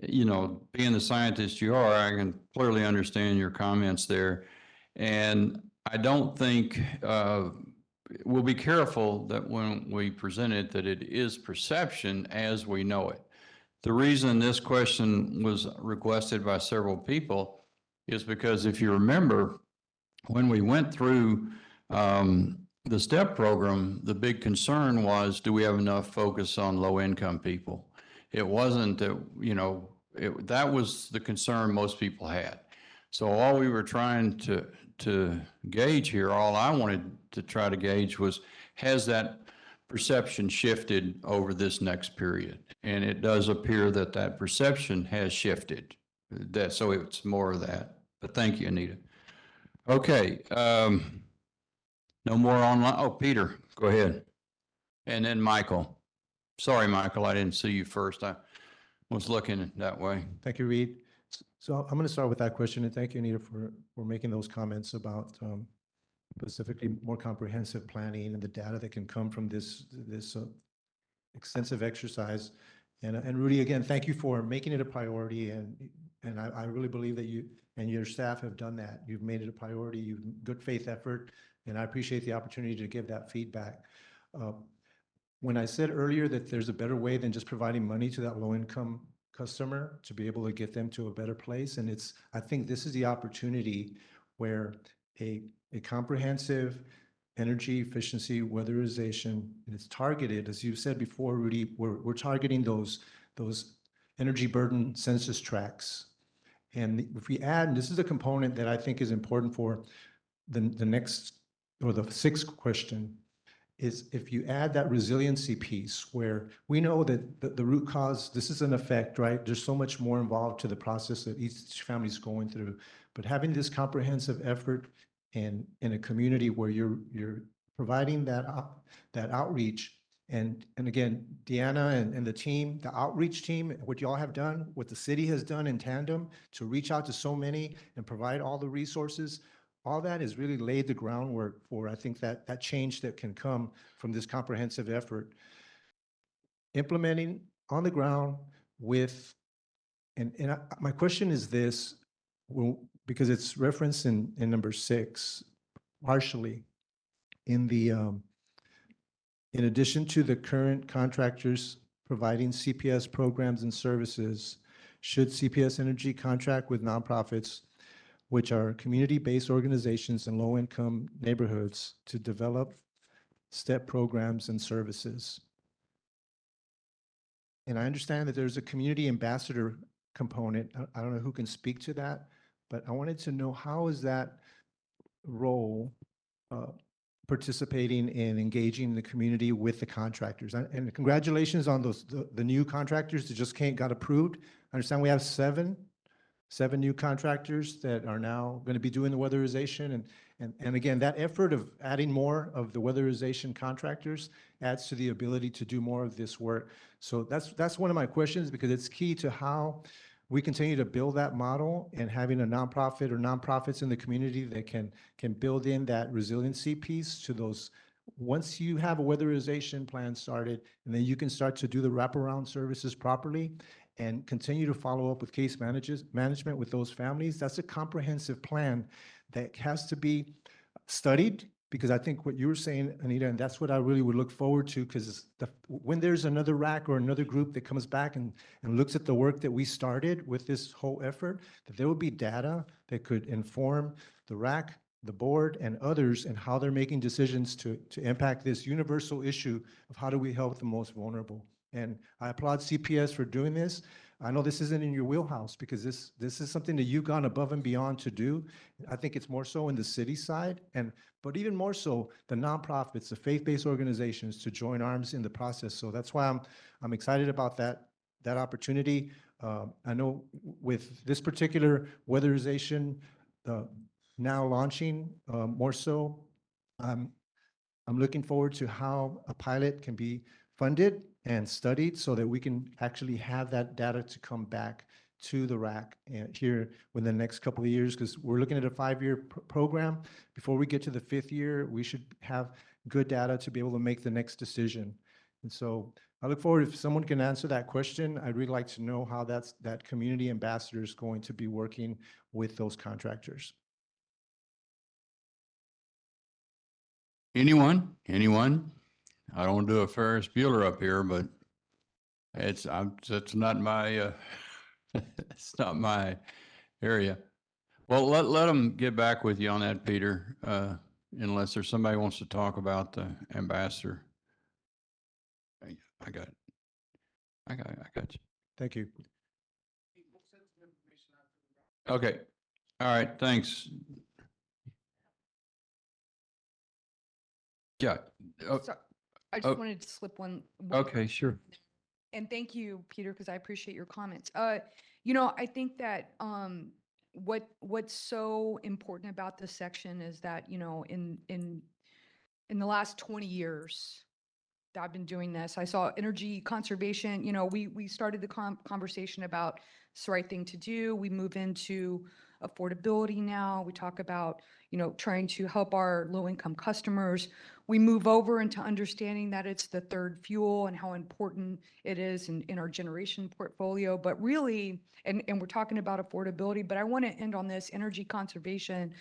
being the scientist you are, I can clearly understand your comments there. And I don't think we'll be careful that when we present it, that it is perception as we know it. The reason this question was requested by several people is because if you remember, when we went through the STEP program, the big concern was, do we have enough focus on low income people? It wasn't that, that was the concern most people had. So all we were trying to gauge here, all I wanted to try to gauge was, has that perception shifted over this next period? And it does appear that that perception has shifted. So it's more of that. But thank you, Anita. Okay, no more online. Oh, Peter, go ahead. And then Michael. Sorry, Michael, I didn't see you first. I was looking that way. Thank you, Reed. So I'm going to start with that question, and thank you, Anita, for making those comments about specifically more comprehensive planning and the data that can come from this extensive exercise. And Rudy, again, thank you for making it a priority, and I really believe that you and your staff have done that. You've made it a priority. You've good faith effort, and I appreciate the opportunity to give that feedback. When I said earlier that there's a better way than just providing money to that low-income customer to be able to get them to a better place, and I think this is the opportunity where a comprehensive energy efficiency weatherization, and it's targeted, as you said before, Rudy, we're targeting those energy burden census tracts. And if we add, and this is a component that I think is important for the next, or the sixth question, is if you add that resiliency piece where we know that the root cause, this is an effect, right? There's so much more involved to the process that each family is going through. But having this comprehensive effort in a community where you're providing that outreach, and again, Deanna and the team, the outreach team, what y'all have done, what the city has done in tandem to reach out to so many and provide all the resources, all that has really laid the groundwork for, I think, that change that can come from this comprehensive effort. Implementing on the ground with, my question is this, because it's referenced in number 6, partially, in addition to the current contractors providing CPS programs and services, should CPS Energy contract with nonprofits, which are community-based organizations in low-income neighborhoods, to develop STEP programs and services? And I understand that there's a community ambassador component. I don't know who can speak to that, but I wanted to know, how is that role participating in engaging the community with the contractors? And congratulations on the new contractors that just got approved. I understand we have seven new contractors that are now going to be doing the weatherization. And again, that effort of adding more of the weatherization contractors adds to the ability to do more of this work. So that's one of my questions, because it's key to how we continue to build that model, and having a nonprofit or nonprofits in the community that can build in that resiliency piece to those. Once you have a weatherization plan started, and then you can start to do the wraparound services properly and continue to follow up with case management with those families. That's a comprehensive plan that has to be studied, because I think what you were saying, Anita, and that's what I really would look forward to, because when there's another RAC or another group that comes back and looks at the work that we started with this whole effort, that there will be data that could inform the RAC, the board, and others, and how they're making decisions to impact this universal issue of how do we help the most vulnerable. And I applaud CPS for doing this. I know this isn't in your wheelhouse, because this is something that you've gone above and beyond to do. I think it's more so in the city side, but even more so the nonprofits, the faith-based organizations, to join arms in the process. So that's why I'm excited about that opportunity. I know with this particular weatherization now launching more so, I'm looking forward to how a pilot can be funded and studied so that we can actually have that data to come back to the RAC here within the next couple of years, because we're looking at a 5-year program. Before we get to the 5th year, we should have good data to be able to make the next decision. And so I look forward, if someone can answer that question, I'd really like to know how that community ambassador is going to be working with those contractors. Anyone? I don't want to do a Ferris Bueller up here, but that's not my, it's not my area. Well, let them get back with you on that, Peter, unless there's somebody who wants to talk about the ambassador. I got you. Thank you. Okay. All right, thanks. Yeah. Oh, So I just oh. wanted to slip one. Okay, sure. And thank you, Peter, because I appreciate your comments. I think that what's so important about this section is that, in the last 20 years that I've been doing this, I saw energy conservation. We started the conversation about it's the right thing to do. We move into affordability now. We talk about, trying to help our low-income customers. We move over into understanding that it's the third fuel and how important it is in our generation portfolio. But really, and we're talking about affordability, but I want to end on this energy conservation.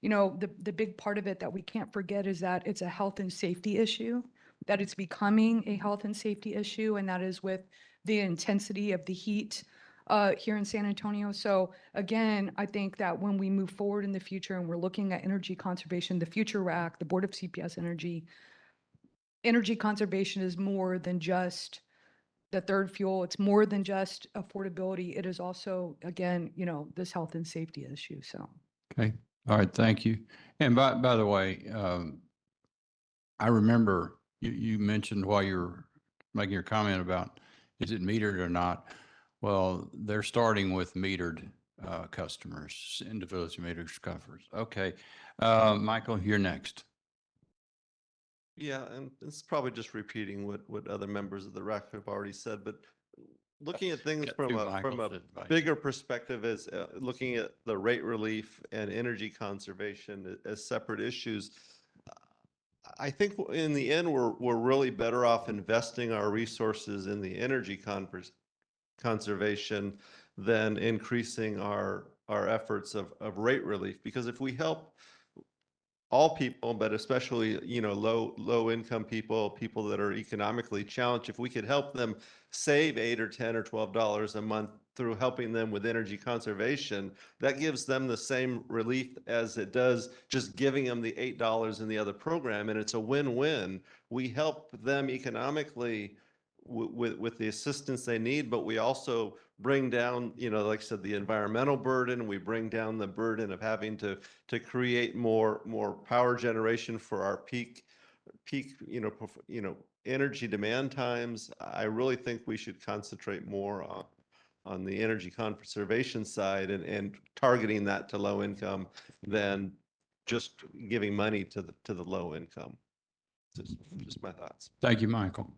The big part of it that we can't forget is that it's a health and safety issue, that it's becoming a health and safety issue, and that is with the intensity of the heat here in San Antonio. So again, I think that when we move forward in the future and we're looking at energy conservation, the future RAC, the Board of CPS energy conservation is more than just the third fuel. It's more than just affordability. It is also, again, this health and safety issue. So. Okay. All right. Thank you. And by the way, I remember you mentioned while you were making your comment about, is it metered or not? Well, they're starting with metered customers, individuals metered customers. Okay. Michael, you're next. Yeah, and it's probably just repeating what other members of the RAC have already said, but looking at things Got from two a Michaels advice. bigger perspective is looking at the rate relief and energy conservation as separate issues. I think in the end, we're really better off investing our resources in the energy conservation than increasing our efforts of rate relief. Because if we help all people, but especially, low income people, people that are economically challenged, if we could help them save $8 or $10 or $12 a month through helping them with energy conservation, that gives them the same relief as it does just giving them the $8 in the other program. And it's a win-win. We help them economically with the assistance they need, but we also bring down, like I said, the environmental burden. We bring down the burden of having to create more power generation for our peak, energy demand times. I really think we should concentrate more on the energy conservation side and targeting that to low income than just giving money to the low income. Just my thoughts. Thank you, Michael.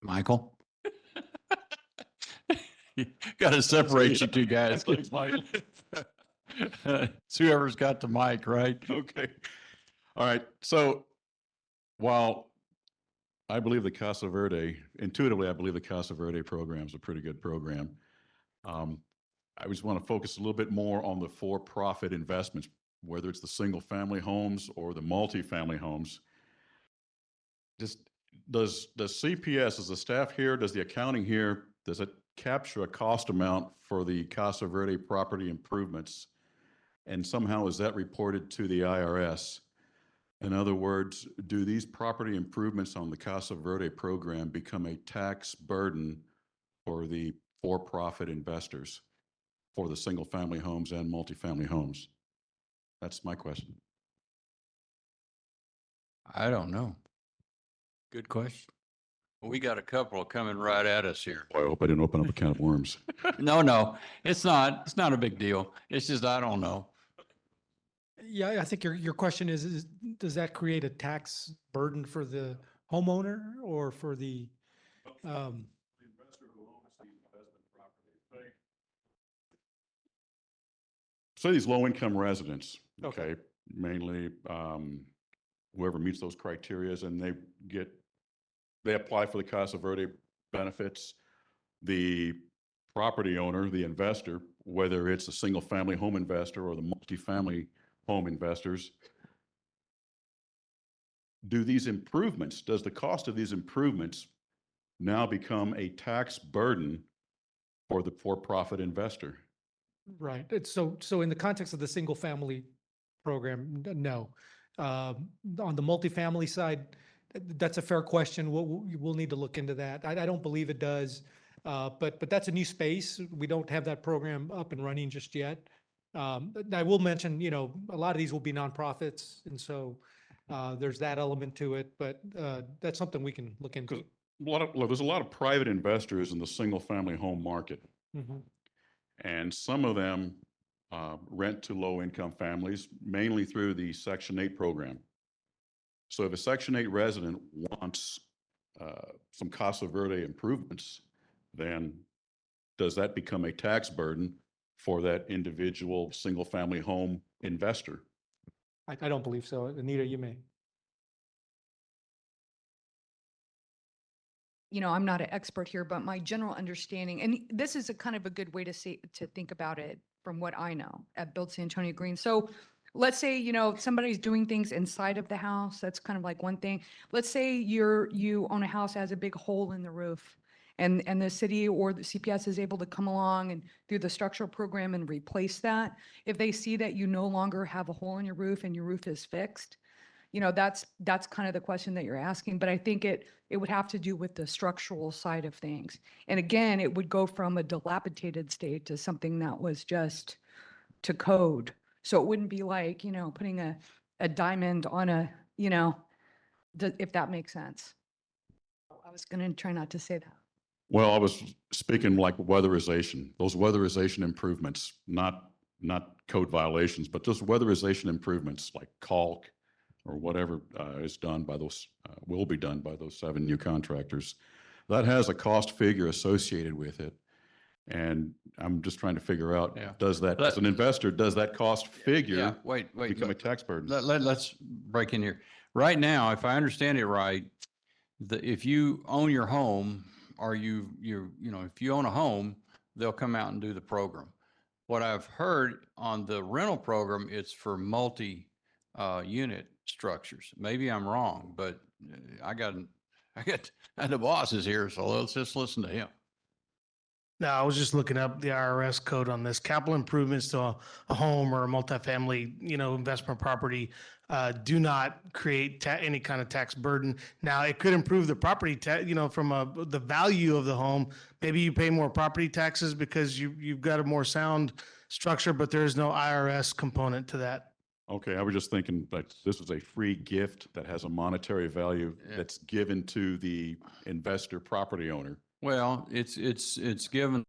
Michael? Got to separate you two guys. Thanks, Mike. It's whoever's got the mic, right? Okay. All right. So while I believe the Casa Verde, intuitively, I believe the Casa Verde program is a pretty good program. I just want to focus a little bit more on the for-profit investments, whether it's the single-family homes or the multifamily homes. Just does CPS, as the staff here, does the accounting here, does it capture a cost amount for the Casa Verde property improvements? And somehow is that reported to the IRS? In other words, do these property improvements on the Casa Verde program become a tax burden for the for-profit investors for the single-family homes and multifamily homes? That's my question. I don't know. Good question. We got a couple coming right at us here. Boy, I hope I didn't open up a can of worms. No, it's not. It's not a big deal. It's just, I don't know. Yeah, I think your question is does that create a tax burden for the homeowner or for the, Say these low-income residents, okay, mainly whoever meets those criterias, and they apply for the Casa Verde benefits. The property owner, the investor, whether it's a single-family home investor or the multifamily home investors, does the cost of these improvements now become a tax burden for the for-profit investor? right? So in the context of the single family program, no. On the multifamily side, that's a fair question. We'll need to look into that. I don't believe it does. But that's a new space. We don't have that program up and running just yet. But I will mention, you know, a lot of these will be nonprofits, and so there's that element to it, but that's something we can look into. There's a lot of private investors in the single-family home market, Mhm. and some of them rent to low-income families, mainly through the Section 8 program. So if a Section 8 resident wants some Casa Verde improvements, then does that become a tax burden for that individual single-family home investor? I don't believe so. Anita, you may. You know, I'm not an expert here, but my general understanding, and this is a kind of a good way to think about it from what I know at Build San Antonio Green. So let's say, you know, somebody's doing things inside of the house. That's kind of like one thing. Let's say you own a house that has a big hole in the roof, and the city or the CPS is able to come along and through the structural program and replace that. If they see that you no longer have a hole in your roof and your roof is fixed, you know, that's kind of the question that you're asking, but I think it would have to do with the structural side of things. And again, it would go from a dilapidated state to something that was just to code. So it wouldn't be like, you know, putting a diamond on a, you know, if that makes sense. I was going to try not to say that. Well, I was speaking like weatherization, those weatherization improvements, not code violations, but just weatherization improvements like caulk or whatever is done by those, will be done by those 7 new contractors. That has a cost figure associated with it. And I'm just trying to figure out, does that, as an investor, does that cost figure become a tax burden? Let's break in here. Right now, if I understand it right, if you own your home or you know, if you own a home, they'll come out and do the program. What I've heard on the rental program, it's for multi-unit structures. Maybe I'm wrong, but I got the boss is here, so let's just listen to him. No, I was just looking up the IRS code on this. Capital improvements to a home or a multifamily, you know, investment property do not create any kind of tax burden. Now, it could improve the property you know, from the value of the home. Maybe you pay more property taxes because you've got a more sound structure, but there is no IRS component to that. Okay, I was just thinking that this is a free gift that has a monetary value that's given to the investor property owner. Well, it's given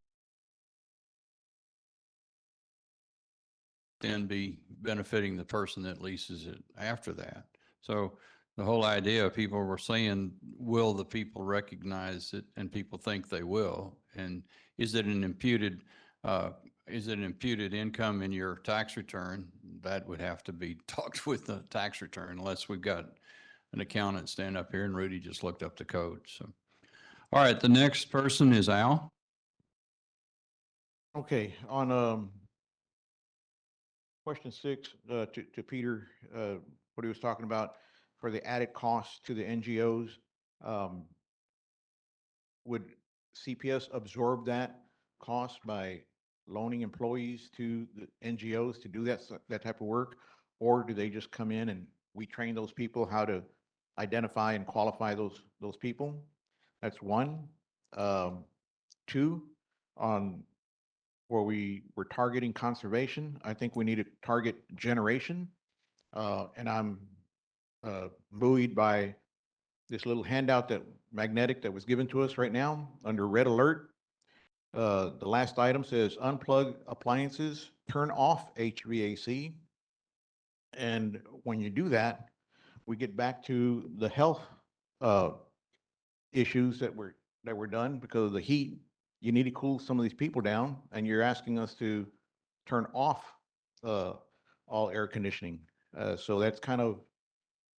then be benefiting the person that leases it after that. So the whole idea, people were saying, will the people recognize it? And people think they will. And is it an imputed income in your tax return? That would have to be talked with the tax return, unless we've got an accountant stand up here, and Rudy just looked up the code. So, all right, the next person is Al. Okay, on question 6, to Peter, what he was talking about for the added costs to the NGOs, would CPS absorb that cost by loaning employees to the NGOs to do that type of work? Or do they just come in and we train those people how to identify and qualify those people? That's one. 2, on where we're targeting conservation, I think we need to target generation. And I'm buoyed by this little handout magnetic that was given to us right now under red alert. The last item says unplug appliances, turn off HVAC. And when you do that, we get back to the health issues that were done because of the heat. You need to cool some of these people down, and you're asking us to turn off all air conditioning. So that's kind of,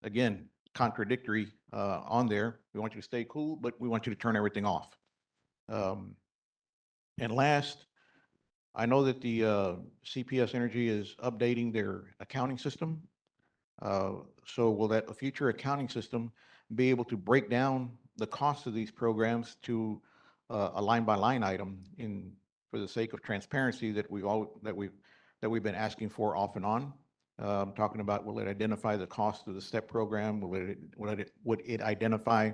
again, contradictory on there. We want you to stay cool, but we want you to turn everything off. And last, I know that the CPS Energy is updating their accounting system. So will that future accounting system be able to break down the cost of these programs to a line by line item for the sake of transparency that we've been asking for off and on? Talking about, will it identify the cost of the STEP program? Would it identify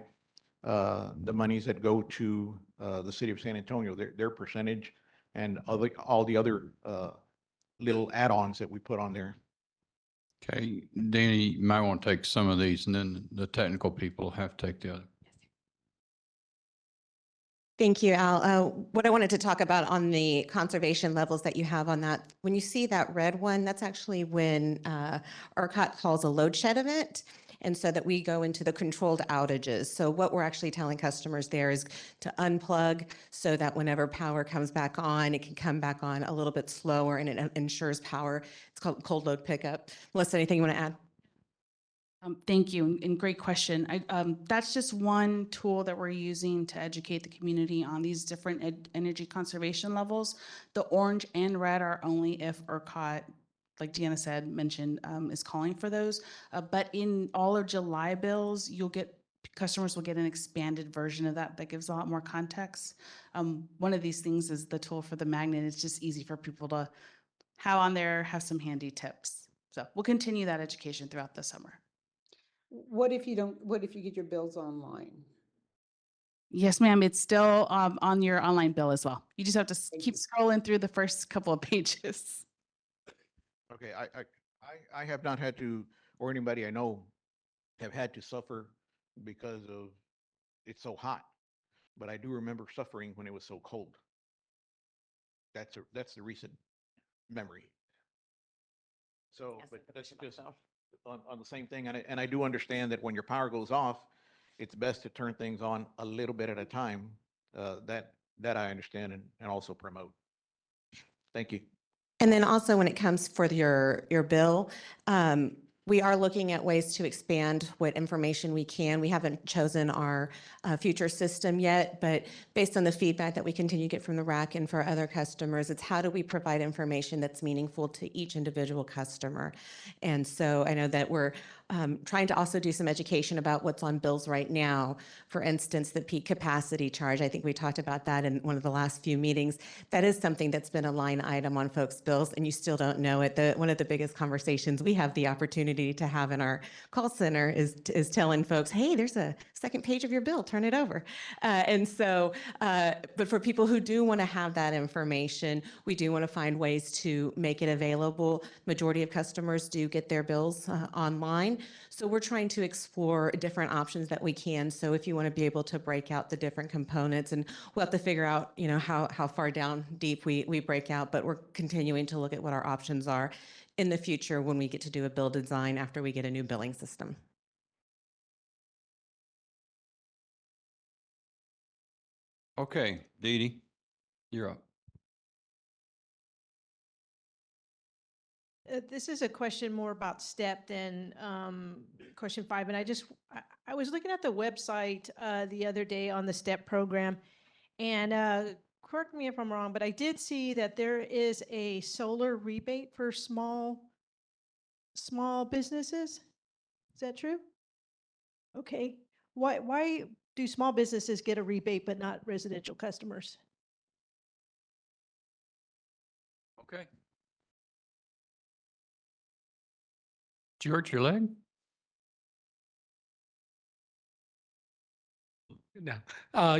the monies that go to the city of San Antonio, their percentage, and all the other little add-ons that we put on there. Okay, Danny, you might want to take some of these and then the technical people have to take the other. Thank you, Al. What I wanted to talk about on the conservation levels that you have on that, when you see that red one, that's actually when ERCOT calls a load shed event. And so that we go into the controlled outages. So what we're actually telling customers there is to unplug so that whenever power comes back on, it can come back on a little bit slower and it ensures power. It's called cold load pickup. Melissa, anything you want to add? Thank you, and great question. That's just one tool that we're using to educate the community on these different energy conservation levels. The orange and red are only if ERCOT, like Deanna said, mentioned, is calling for those. But in all of July bills, customers will get an expanded version of that gives a lot more context. One of these things is the tool for the magnet. It's just easy for people to have some handy tips. So we'll continue that education throughout the summer. What if you get your bills online? Yes, ma'am. It's still on your online bill as well. You just have to keep scrolling through the first couple of pages. Okay, I have not had to, or anybody I know have had to suffer because of it's so hot, but I do remember suffering when it was so cold. That's the recent memory. So, but that's just on the same thing, and I do understand that when your power goes off, it's best to turn things on a little bit at a time. That I understand and also promote. Thank you. And then also when it comes for your bill, we are looking at ways to expand what information we can. We haven't chosen our future system yet, but based on the feedback that we continue to get from the RAC and for other customers, it's how do we provide information that's meaningful to each individual customer. And so I know that we're trying to also do some education about what's on bills right now. For instance, the peak capacity charge. I think we talked about that in one of the last few meetings. That is something that's been a line item on folks' bills, and you still don't know it. One of the biggest conversations we have the opportunity to have in our call center is telling folks, hey, there's a second page of your bill, turn it over. But for people who do want to have that information, we do want to find ways to make it available. Majority of customers do get their bills online. So we're trying to explore different options that we can. So if you want to be able to break out the different components, and we'll have to figure out, how far down deep we break out, but we're continuing to look at what our options are in the future when we get to do a bill design after we get a new billing system. Okay, Dee Dee, you're up. This is a question more about STEP than question 5. And I was looking at the website the other day on the STEP program, and correct me if I'm wrong, but I did see that there is a solar rebate for small businesses. Is that true? Okay. Why do small businesses get a rebate but not residential customers? Okay. Did you hurt your leg? No.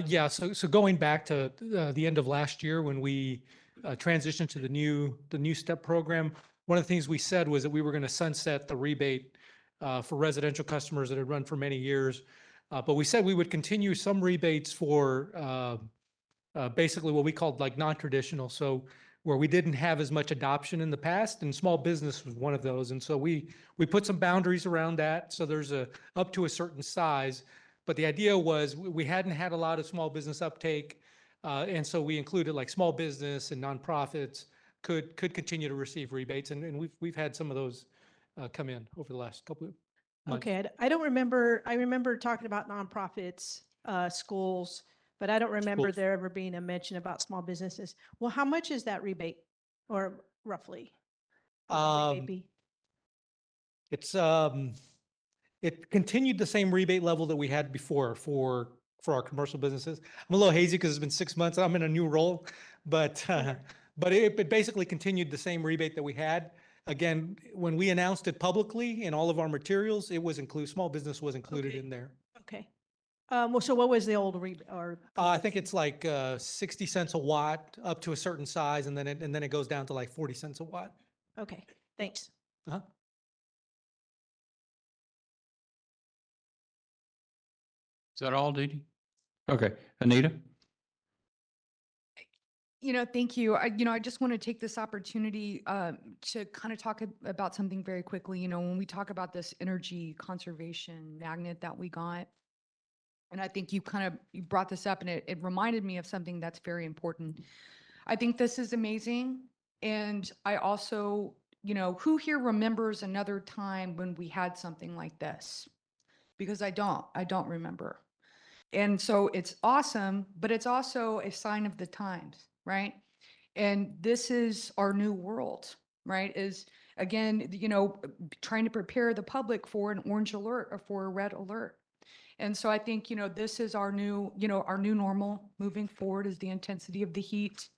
Yeah, so going back to the end of last year when we transitioned to the new STEP program, one of the things we said was that we were going to sunset the rebate for residential customers that had run for many years. But we said we would continue some rebates for basically what we called like non-traditional. So where we didn't have as much adoption in the past, and small business was one of those. And so we put some boundaries around that. So there's up to a certain size. But the idea was we hadn't had a lot of small business uptake. And so we included like small business and nonprofits could continue to receive rebates. And we've had some of those come in over the last couple of months. Okay, I don't remember. I remember talking about nonprofits, schools, but I don't remember there ever being a mention about small businesses. Well, how much is that rebate, or roughly? It's it continued the same rebate level that we had before for our commercial businesses. I'm a little hazy because it's been 6 months. I'm in a new role, but it basically continued the same rebate that we had. Again, when we announced it publicly in all of our materials, it was small business was included in there. Okay. Well, so what was the old or? I think it's like 60 cents a watt up to a certain size, and then it goes down to like 40 cents a watt. Okay, thanks. Uh-huh. Is that all, Dee Dee? Okay, Anita? Thank you. I just want to take this opportunity to kind of talk about something very quickly. When we talk about this energy conservation magnet that we got, and I think you brought this up, and it reminded me of something that's very important. I think this is amazing. And I also, who here remembers another time when we had something like this? Because I don't remember. And so it's awesome, but it's also a sign of the times, right? And this is our new world, right? Is again, trying to prepare the public for an orange alert or for a red alert. And so I think, this is our new normal moving forward is the intensity of the heat.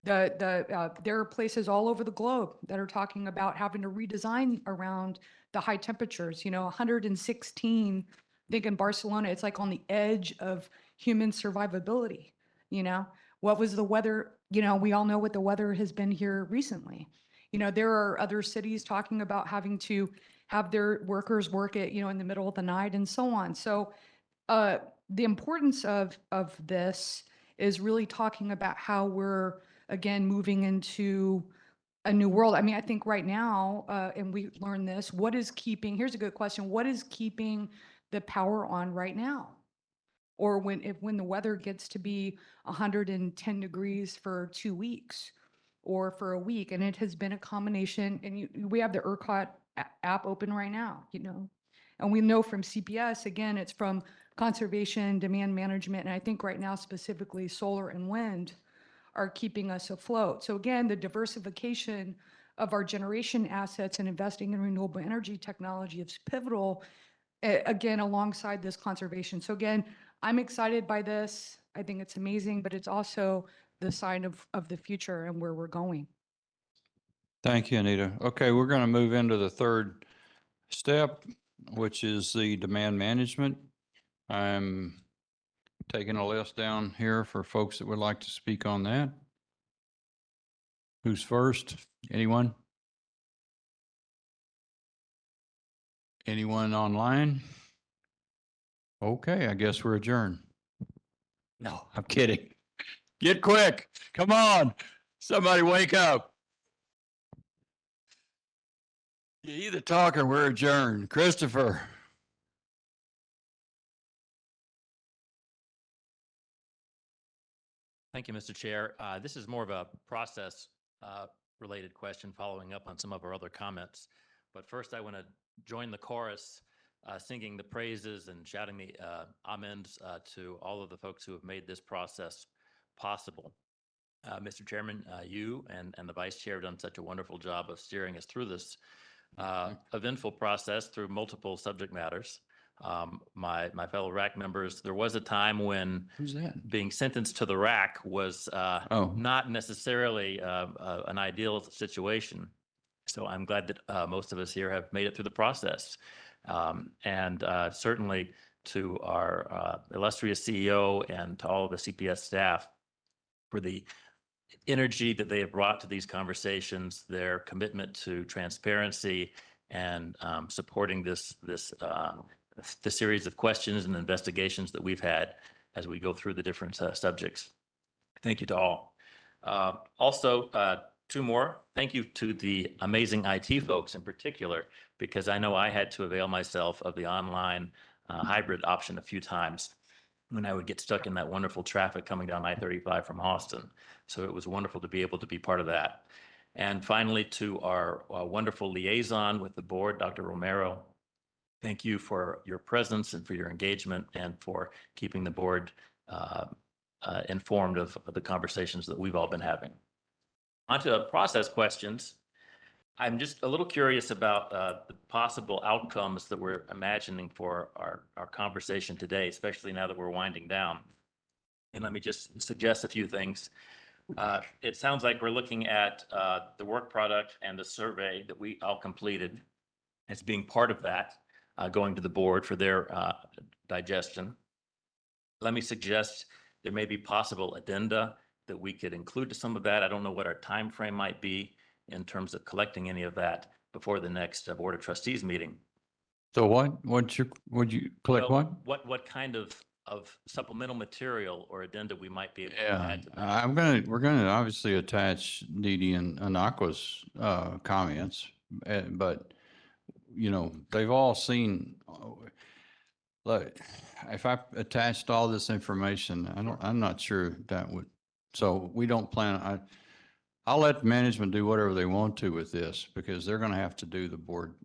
There are places all over the globe that are talking about having to redesign around the high temperatures, 116, I think in Barcelona, it's like on the edge of human survivability, What was the weather? We all know what the weather has been here recently. There are other cities talking about having to have their workers work at, in the middle of the night and so on. So the importance of this is really talking about how we're, again, moving into a new world. I mean, I think right now, and we learned this, here's a good question, what is keeping the power on right now? Or when the weather gets to be 110 degrees for 2 weeks or for a week, and it has been a combination, and we have the ERCOT app open right now, and we know from CPS, again, it's from conservation, demand management, and I think right now specifically solar and wind are keeping us afloat. So again, the diversification of our generation assets and investing in renewable energy technology is pivotal, again, alongside this conservation. So again, I'm excited by this. I think it's amazing, but it's also the sign of the future and where we're going. Thank you, Anita. Okay, we're going to move into the third step, which is the demand management. I'm taking a list down here for folks that would like to speak on that. Who's first? Anyone? Anyone online? Okay, I guess we're adjourned. No, I'm kidding. Get quick. Come on. Somebody wake up. You either talk or we're adjourned. Christopher. Thank you, Mr. Chair. This is more of a process related question following up on some of our other comments. But first, I want to join the chorus singing the praises and shouting the amens to all of the folks who have made this process possible. Mr. Chairman, you and the Vice Chair have done such a wonderful job of steering us through this eventful process through multiple subject matters. My fellow RAC members, there was a time when Who's that? being sentenced to the rack was not necessarily an ideal situation. So I'm glad that most of us here have made it through the process. And certainly to our illustrious CEO and to all of the CPS staff for the energy that they have brought to these conversations, their commitment to transparency and supporting the series of questions and investigations that we've had as we go through the different subjects. Thank you to all. Also, two more. Thank you to the amazing IT folks in particular, because I know I had to avail myself of the online hybrid option a few times when I would get stuck in that wonderful traffic coming down I-35 from Austin. So it was wonderful to be able to be part of that. And finally, to our wonderful liaison with the board, Dr. Romero, thank you for your presence and for your engagement and for keeping the board informed of the conversations that we've all been having. On to process questions. I'm just a little curious about the possible outcomes that we're imagining for our conversation today, especially now that we're winding down. And let me just suggest a few things. It sounds like we're looking at the work product and the survey that we all completed as being part of that, going to the board for their digestion. let me suggest there may be possible addenda that we could include to some of that. I don't know what our time frame might be in terms of collecting any of that before the next Board of Trustees meeting. So would you collect Well, what? what kind of supplemental material or addenda we might be able to Yeah, add to that? we're gonna obviously attach Dee and Anakwa's comments, but you know, they've all seen. Look, if I attached all this information, I'm not sure that would, so we don't plan, I'll let management do whatever they want to with this because they're gonna have to do the board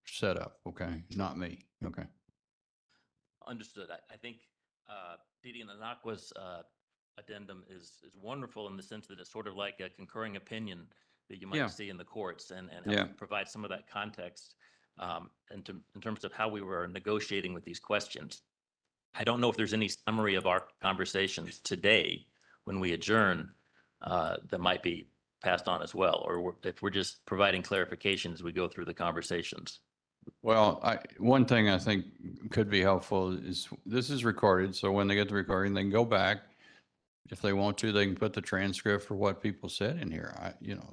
setup, okay? Not me, okay? Understood. I think Didi and Anakwa's addendum is wonderful in the sense that it's sort of like a concurring opinion that you might Yeah. see in the courts and Yeah. help provide some of that context in terms of how we were negotiating with these questions. I don't know if there's any summary of our conversations today when we adjourn that might be passed on as well, or if we're just providing clarification as we go through the conversations. Well, one thing I think could be helpful is this is recorded, so when they get the recording, they can go back. If they want to, they can put the transcript for what people said in here.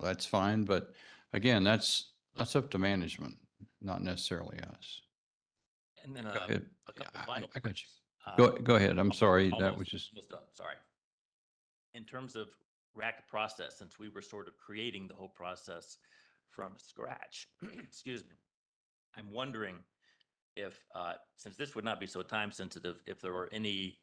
That's fine, but again, that's up to management, not necessarily us. And then Go ahead. a couple of final I got you. points. Go ahead. I'm sorry. That Almost- was just, almost done. Sorry. In terms of RAC process, since we were sort of creating the whole process from scratch, excuse me, I'm wondering if, since this would not be so time sensitive, if there were any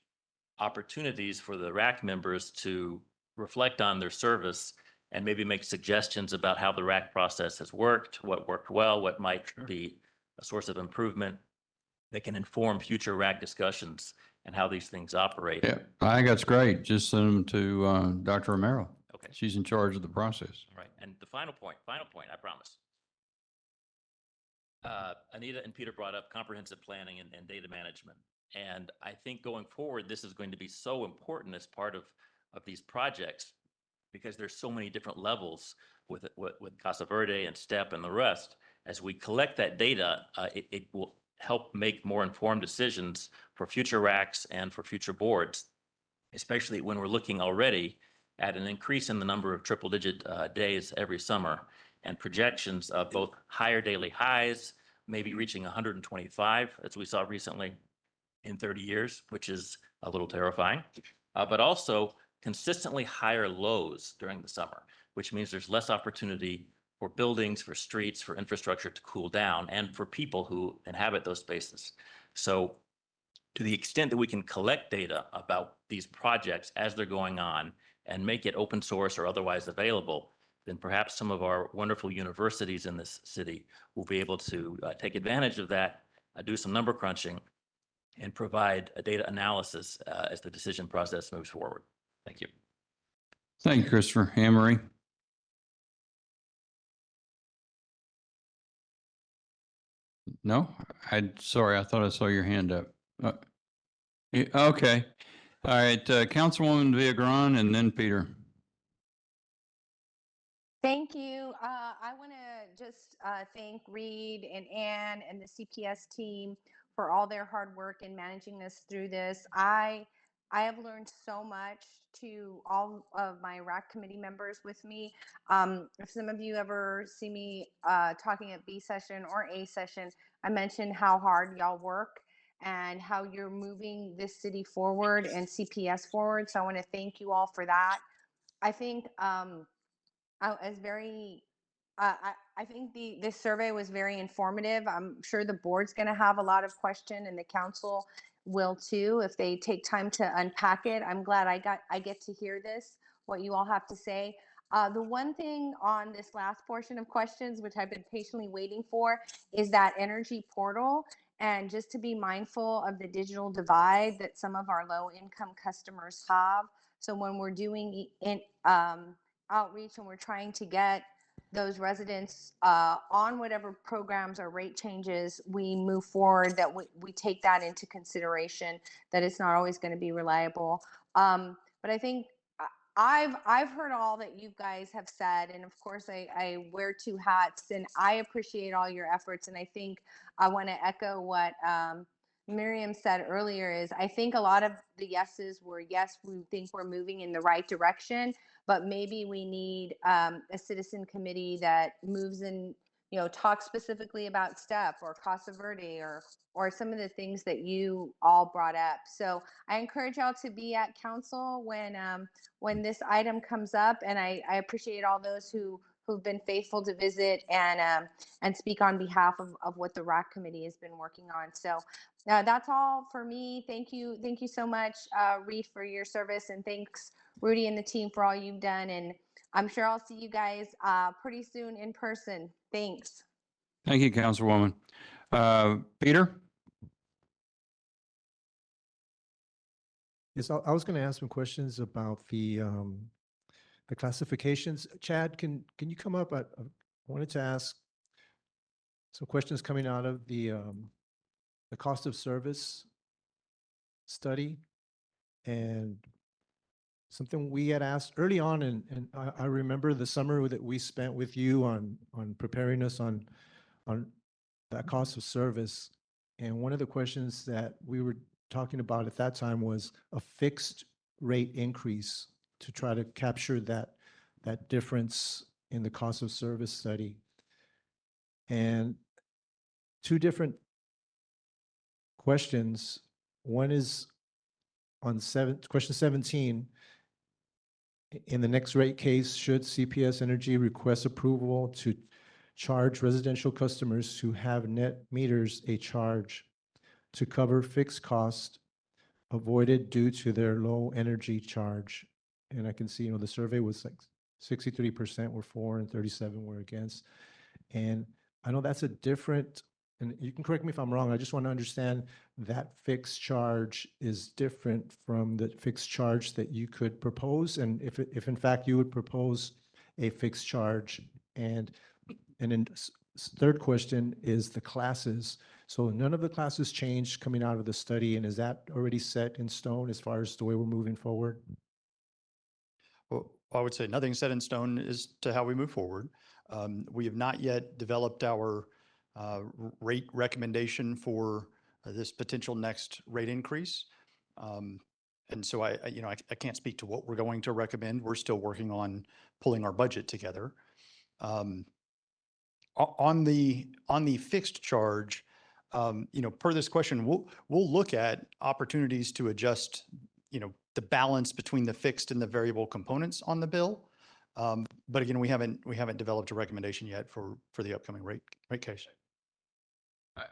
opportunities for the RAC members to reflect on their service and maybe make suggestions about how the RAC process has worked, what worked well, what might be a source of improvement that can inform future RAC discussions and how these things operate. yeah, I think that's great. Just send them to Dr. Romero. Okay. She's in charge of the process. All right. And the final point, I promise. Anita and Peter brought up comprehensive planning and data management. And I think going forward, this is going to be so important as part of these projects because there's so many different levels with Casa Verde and STEP and the rest. As we collect that data, it will help make more informed decisions for future RACs and for future boards, especially when we're looking already at an increase in the number of triple-digit days every summer and projections of both higher daily highs, maybe reaching 125, as we saw recently in 30 years, which is a little terrifying, but also consistently higher lows during the summer, which means there's less opportunity for buildings, for streets, for infrastructure to cool down, and for people who inhabit those spaces. So to the extent that we can collect data about these projects as they're going on and make it open source or otherwise available, then perhaps some of our wonderful universities in this city will be able to take advantage of that, do some number crunching, and provide a data analysis as the decision process moves forward. Thank you. Thank you, Christopher. Anne Marie? No? Sorry, I thought I saw your hand up. Okay. All right, Councilwoman Viagran and then Peter. Thank you. I want to just thank Reed and Ann and the CPS team for all their hard work in managing us through this. I have learned so much to all of my RAC committee members with me. If some of you ever see me talking at B session or A session, I mentioned how hard y'all work and how you're moving this city forward and CPS forward. So I want to thank you all for that. I think I think this survey was very informative. I'm sure the board's going to have a lot of questions, and the council will too if they take time to unpack it. I'm glad I get to hear this, what you all have to say. The one thing on this last portion of questions, which I've been patiently waiting for, is that energy portal, and just to be mindful of the digital divide that some of our low-income customers have. So when we're doing outreach and we're trying to get those residents on whatever programs or rate changes we move forward, that we take that into consideration, that it's not always going to be reliable. But I think I've heard all that you guys have said, and of course I wear two hats, and I appreciate all your efforts, and I think I want to echo what Miriam said earlier is I think a lot of the yeses were, yes, we think we're moving in the right direction, but maybe we need a citizen committee that moves in, talks specifically about STEP or Casa Verde or some of the things that you all brought up. So I encourage y'all to be at council when this item comes up, and I appreciate all those who've been faithful to visit and speak on behalf of what the RAC committee has been working on. So that's all for me. Thank you so much, Reed, for your service, and thanks, Rudy and the team, for all you've done. And I'm sure I'll see you guys pretty soon in person. Thanks. Thank you, Councilwoman. Peter? Yes, I was going to ask some questions about the classifications. Chad, can you come up? I wanted to ask some questions coming out of the cost of service study, and something we had asked early on, and I remember the summer that we spent with you on preparing us on that cost of service. And one of the questions that we were talking about at that time was a fixed rate increase to try to capture that difference in the cost of service study. And two different questions. One is on question 17. In the next rate case, should CPS Energy request approval to charge residential customers who have net meters a charge to cover fixed cost avoided due to their low energy charge? And I can see, the survey was like 63% were for and 37 were against. And I know that's a different, and you can correct me if I'm wrong, I just want to understand that fixed charge is different from the fixed charge that you could propose, and if in fact you would propose a fixed charge. And then third question is the classes. So none of the classes changed coming out of the study, and is that already set in stone as far as the way we're moving forward? Well, I would say nothing set in stone as to how we move forward. We have not yet developed our rate recommendation for this potential next rate increase. And so I can't speak to what we're going to recommend. We're still working on pulling our budget together. On the fixed charge, per this question, we'll look at opportunities to adjust, the balance between the fixed and the variable components on the bill. But again, we haven't developed a recommendation yet for the upcoming rate case.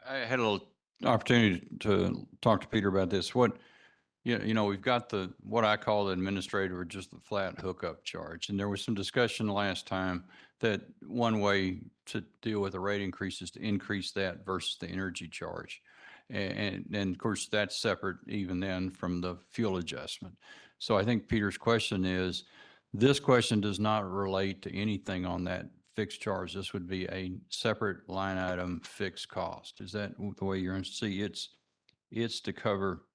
I had a little opportunity to talk to Peter about this. We've got what I call the administrative or just the flat hookup charge. And there was some discussion last time that one way to deal with a rate increase is to increase that versus the energy charge. And of course, that's separate even then from the fuel adjustment. So I think Peter's question is, this question does not relate to anything on that fixed charge. This would be a separate line item fixed cost. Is that the way you're going to see? It's to cover,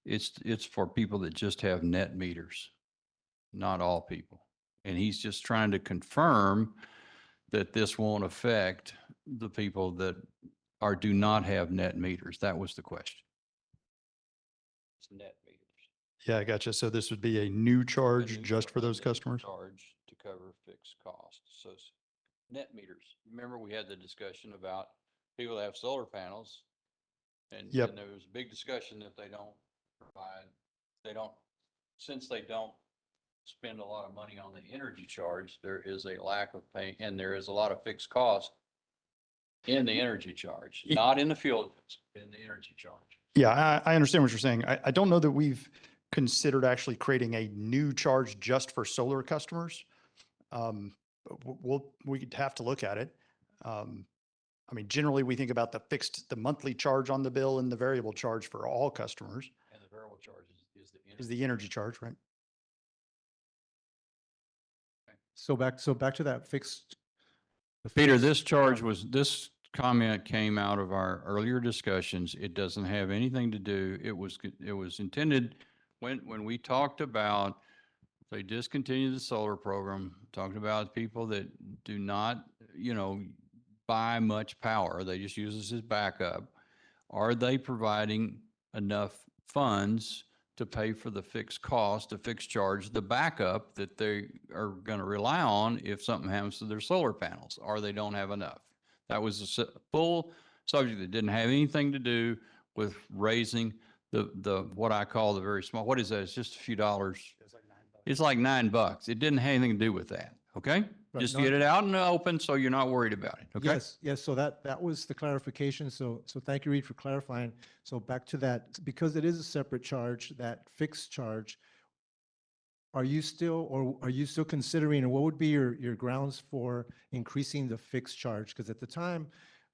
it's for people that just have net meters, not all people. And he's just trying to confirm that this won't affect the people that do not have net meters. That was the question. It's net meters. Yeah, I gotcha. So this would be a new charge just for those customers? Charge to cover fixed costs. So net meters. Remember, we had the discussion about people that have solar panels, and there was a big discussion that they don't provide, since they don't spend a lot of money on the energy charge, there is a lack of pay, and there is a lot of fixed cost in the energy charge, not in the fuel, in the energy charge. Yeah, I understand what you're saying. I don't know that we've considered actually creating a new charge just for solar customers. We'd have to look at it. Generally we think about the monthly charge on the bill and the variable charge for all customers. And the variable charge is the energy charge, right? So back to that fixed. Peter, this comment came out of our earlier discussions. It doesn't have anything to do. It was intended when we talked about they discontinued the solar program, talking about people that do not, buy much power. They just use this as backup. Are they providing enough funds to pay for the fixed cost, the fixed charge, the backup that they are going to rely on if something happens to their solar panels, or they don't have enough? That was a full subject that didn't have anything to do with raising the what I call the very small. What is that? It's just a few dollars. It's like $9. It didn't have anything to do with that. Okay, Right, just no, get it out in the open so you're not worried about it. Okay. Yes, yes. So that was the clarification. So thank you, Reed, for clarifying. So back to that, because it is a separate charge, that fixed charge, are you still considering, or what would be your grounds for increasing the fixed charge? Because at the time,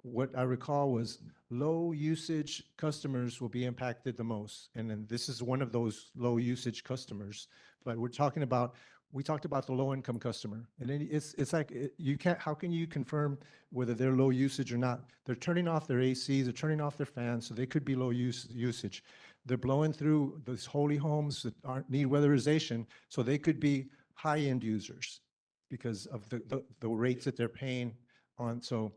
what I recall was low usage customers will be impacted the most. And then this is one of those low usage customers. But we talked about the low income customer. And then it's like, you can't, how can you confirm whether they're low usage or not? They're turning off their ACs, they're turning off their fans, so they could be low usage. They're blowing through those holy homes that need weatherization, so they could be high-end users because of the rates that they're paying on. So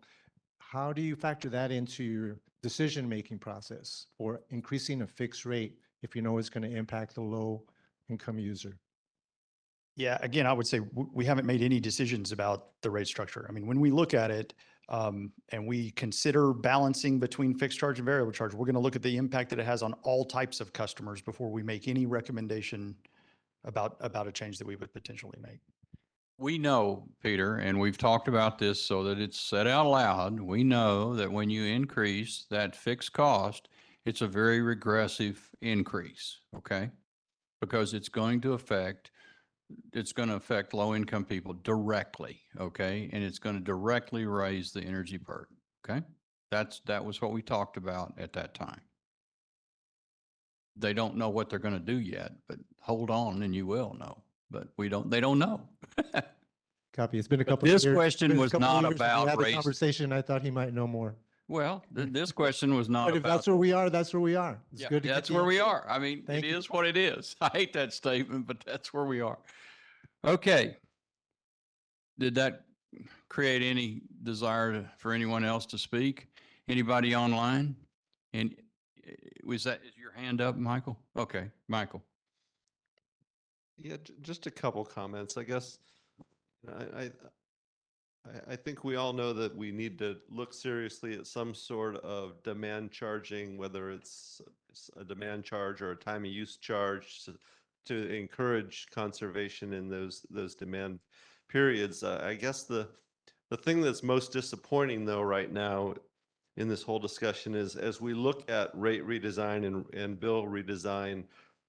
how do you factor that into your decision-making process for increasing a fixed rate if you know it's going to impact the low-income user? Yeah, again, I would say we haven't made any decisions about the rate structure. I mean, when we look at it and we consider balancing between fixed charge and variable charge, we're going to look at the impact that it has on all types of customers before we make any recommendation about a change that we would potentially make. We know, Peter, and we've talked about this so that it's said out loud. We know that when you increase that fixed cost, it's a very regressive increase, okay? Because it's going to affect low-income people directly, okay? And it's going to directly raise the energy burden, okay? That was what we talked about at that time. They don't know what they're going to do yet, but hold on and you will know. But they don't know. Copy. It's been a But couple of this years. question Been a was couple of not years since we about had the race. conversation. I thought he might know more. Well, this question was not But if about. that's where we are, that's where we are. It's Yeah, good to get that's the where we answer. are. I mean, Thank it you. is what it is. I hate that statement, but that's where we are. Okay. Did that create any desire for anyone else to speak? Anybody online? And is your hand up, Michael? Okay, Michael. Yeah, just a couple comments. I guess I think we all know that we need to look seriously at some sort of demand charging, whether it's a demand charge or a time of use charge to encourage conservation in those demand periods. I guess the thing that's most disappointing though right now in this whole discussion is as we look at rate redesign and bill redesign,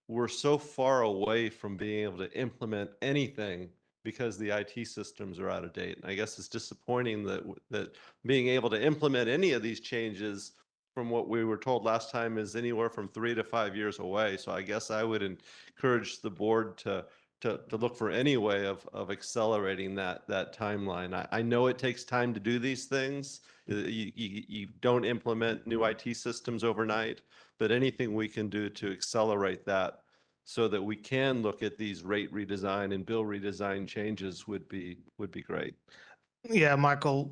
we're so far away from being able to implement anything because the IT systems are out of date. And I guess it's disappointing that being able to implement any of these changes from what we were told last time is anywhere from 3 to 5 years away. So I guess I would encourage the board to look for any way of accelerating that timeline. I know it takes time to do these things. You don't implement new IT systems overnight, but anything we can do to accelerate that so that we can look at these rate redesign and bill redesign changes would be great. Yeah, Michael,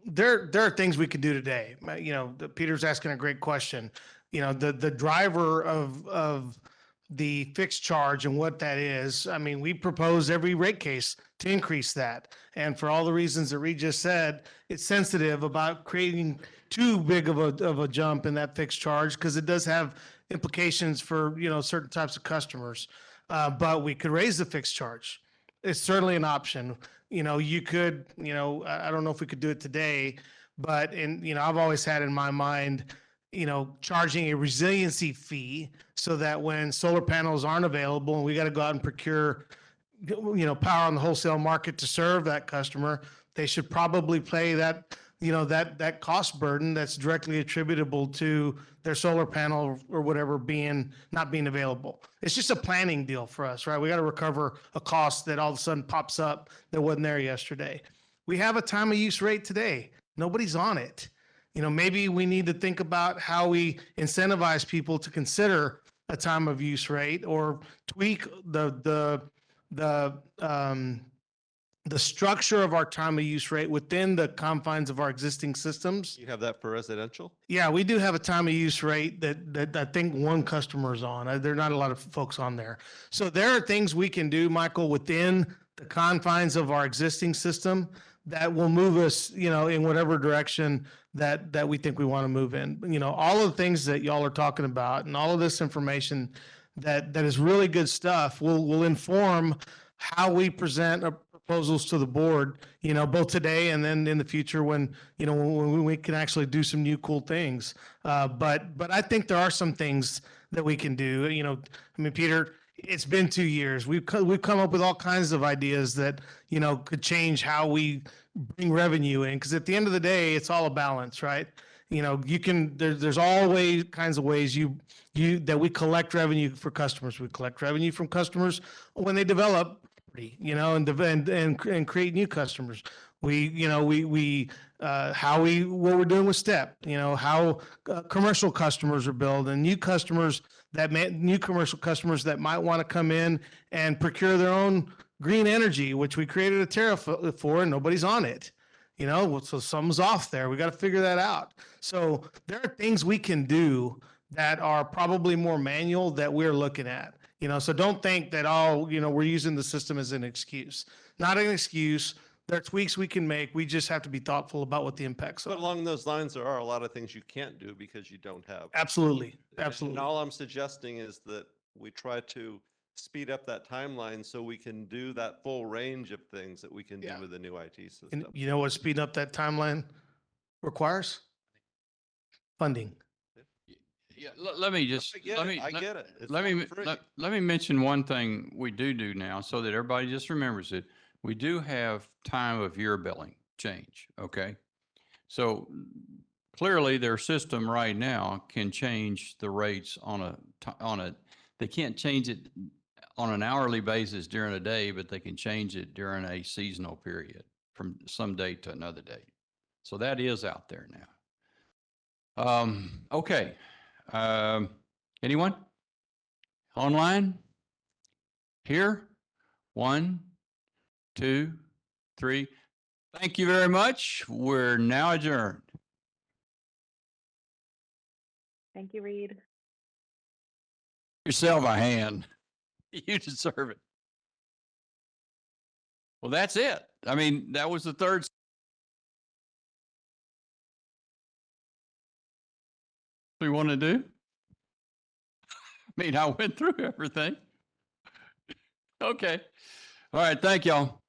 there are things we could do today. You know, Peter's asking a great question. You know, the driver of the fixed charge and what that is. I mean, we propose every rate case to increase that. And for all the reasons that Reed just said, it's sensitive about creating too big of a jump in that fixed charge because it does have implications for, you know, certain types of customers. But we could raise the fixed charge. It's certainly an option. You know, you could, you know, I don't know if we could do it today, but you know, I've always had in my mind, you know, charging a resiliency fee so that when solar panels aren't available and we got to go out and procure, you know, power on the wholesale market to serve that customer, they should probably pay that, you know, that cost burden that's directly attributable to their solar panel or whatever not being available. It's just a planning deal for us, right? We got to recover a cost that all of a sudden pops up that wasn't there yesterday. We have a time of use rate today. Nobody's on it. You know, maybe we need to think about how we incentivize people to consider a time of use rate or tweak the the structure of our time of use rate within the confines of our existing systems. You have that for residential? Yeah, we do have a time of use rate that I think one customer is on. There are not a lot of folks on there. So there are things we can do, Michael, within the confines of our existing system that will move us, in whatever direction that we think we want to move in. All of the things that y'all are talking about and all of this information that is really good stuff will inform how we present proposals to the board, both today and then in the future when we can actually do some new cool things. But I think there are some things that we can do. Peter, it's been 2 years. We've come up with all kinds of ideas that, could change how we bring revenue in. Because at the end of the day, it's all a balance, right? There's always kinds of ways that we collect revenue for customers. We collect revenue from customers when they develop property, and create new customers. What we're doing with STEP, how commercial customers are built and new commercial customers that might want to come in and procure their own green energy, which we created a tariff for and nobody's on it. So something's off there. We got to figure that out. So there are things we can do that are probably more manual that we're looking at. So don't think that we're using the system as an excuse. Not an excuse. There are tweaks we can make. We just have to be thoughtful about what the impacts are. But along those lines, there are a lot of things you can't do because you don't have. Absolutely. And Absolutely. all I'm suggesting is that we try to speed up that timeline so we can do that full range of things that we can do with the new IT system. And you know what speeding up that timeline requires? Funding. Yeah, let me just, I get it. It's let me, not free. let me mention one thing we do now so that everybody just remembers it. We do have time of year billing change, okay? So clearly their system right now can change the rates they can't change it on an hourly basis during a day, but they can change it during a seasonal period from some date to another date. So that is out there now. Okay. Anyone? Online? Here? 1, 2, 3. Thank you very much. We're now adjourned. Thank you, Reed. Yourself a hand. You deserve it. Well, that's it. I mean, that was the third. We want to do? I mean, I went through everything. Okay. All right. Thank y'all.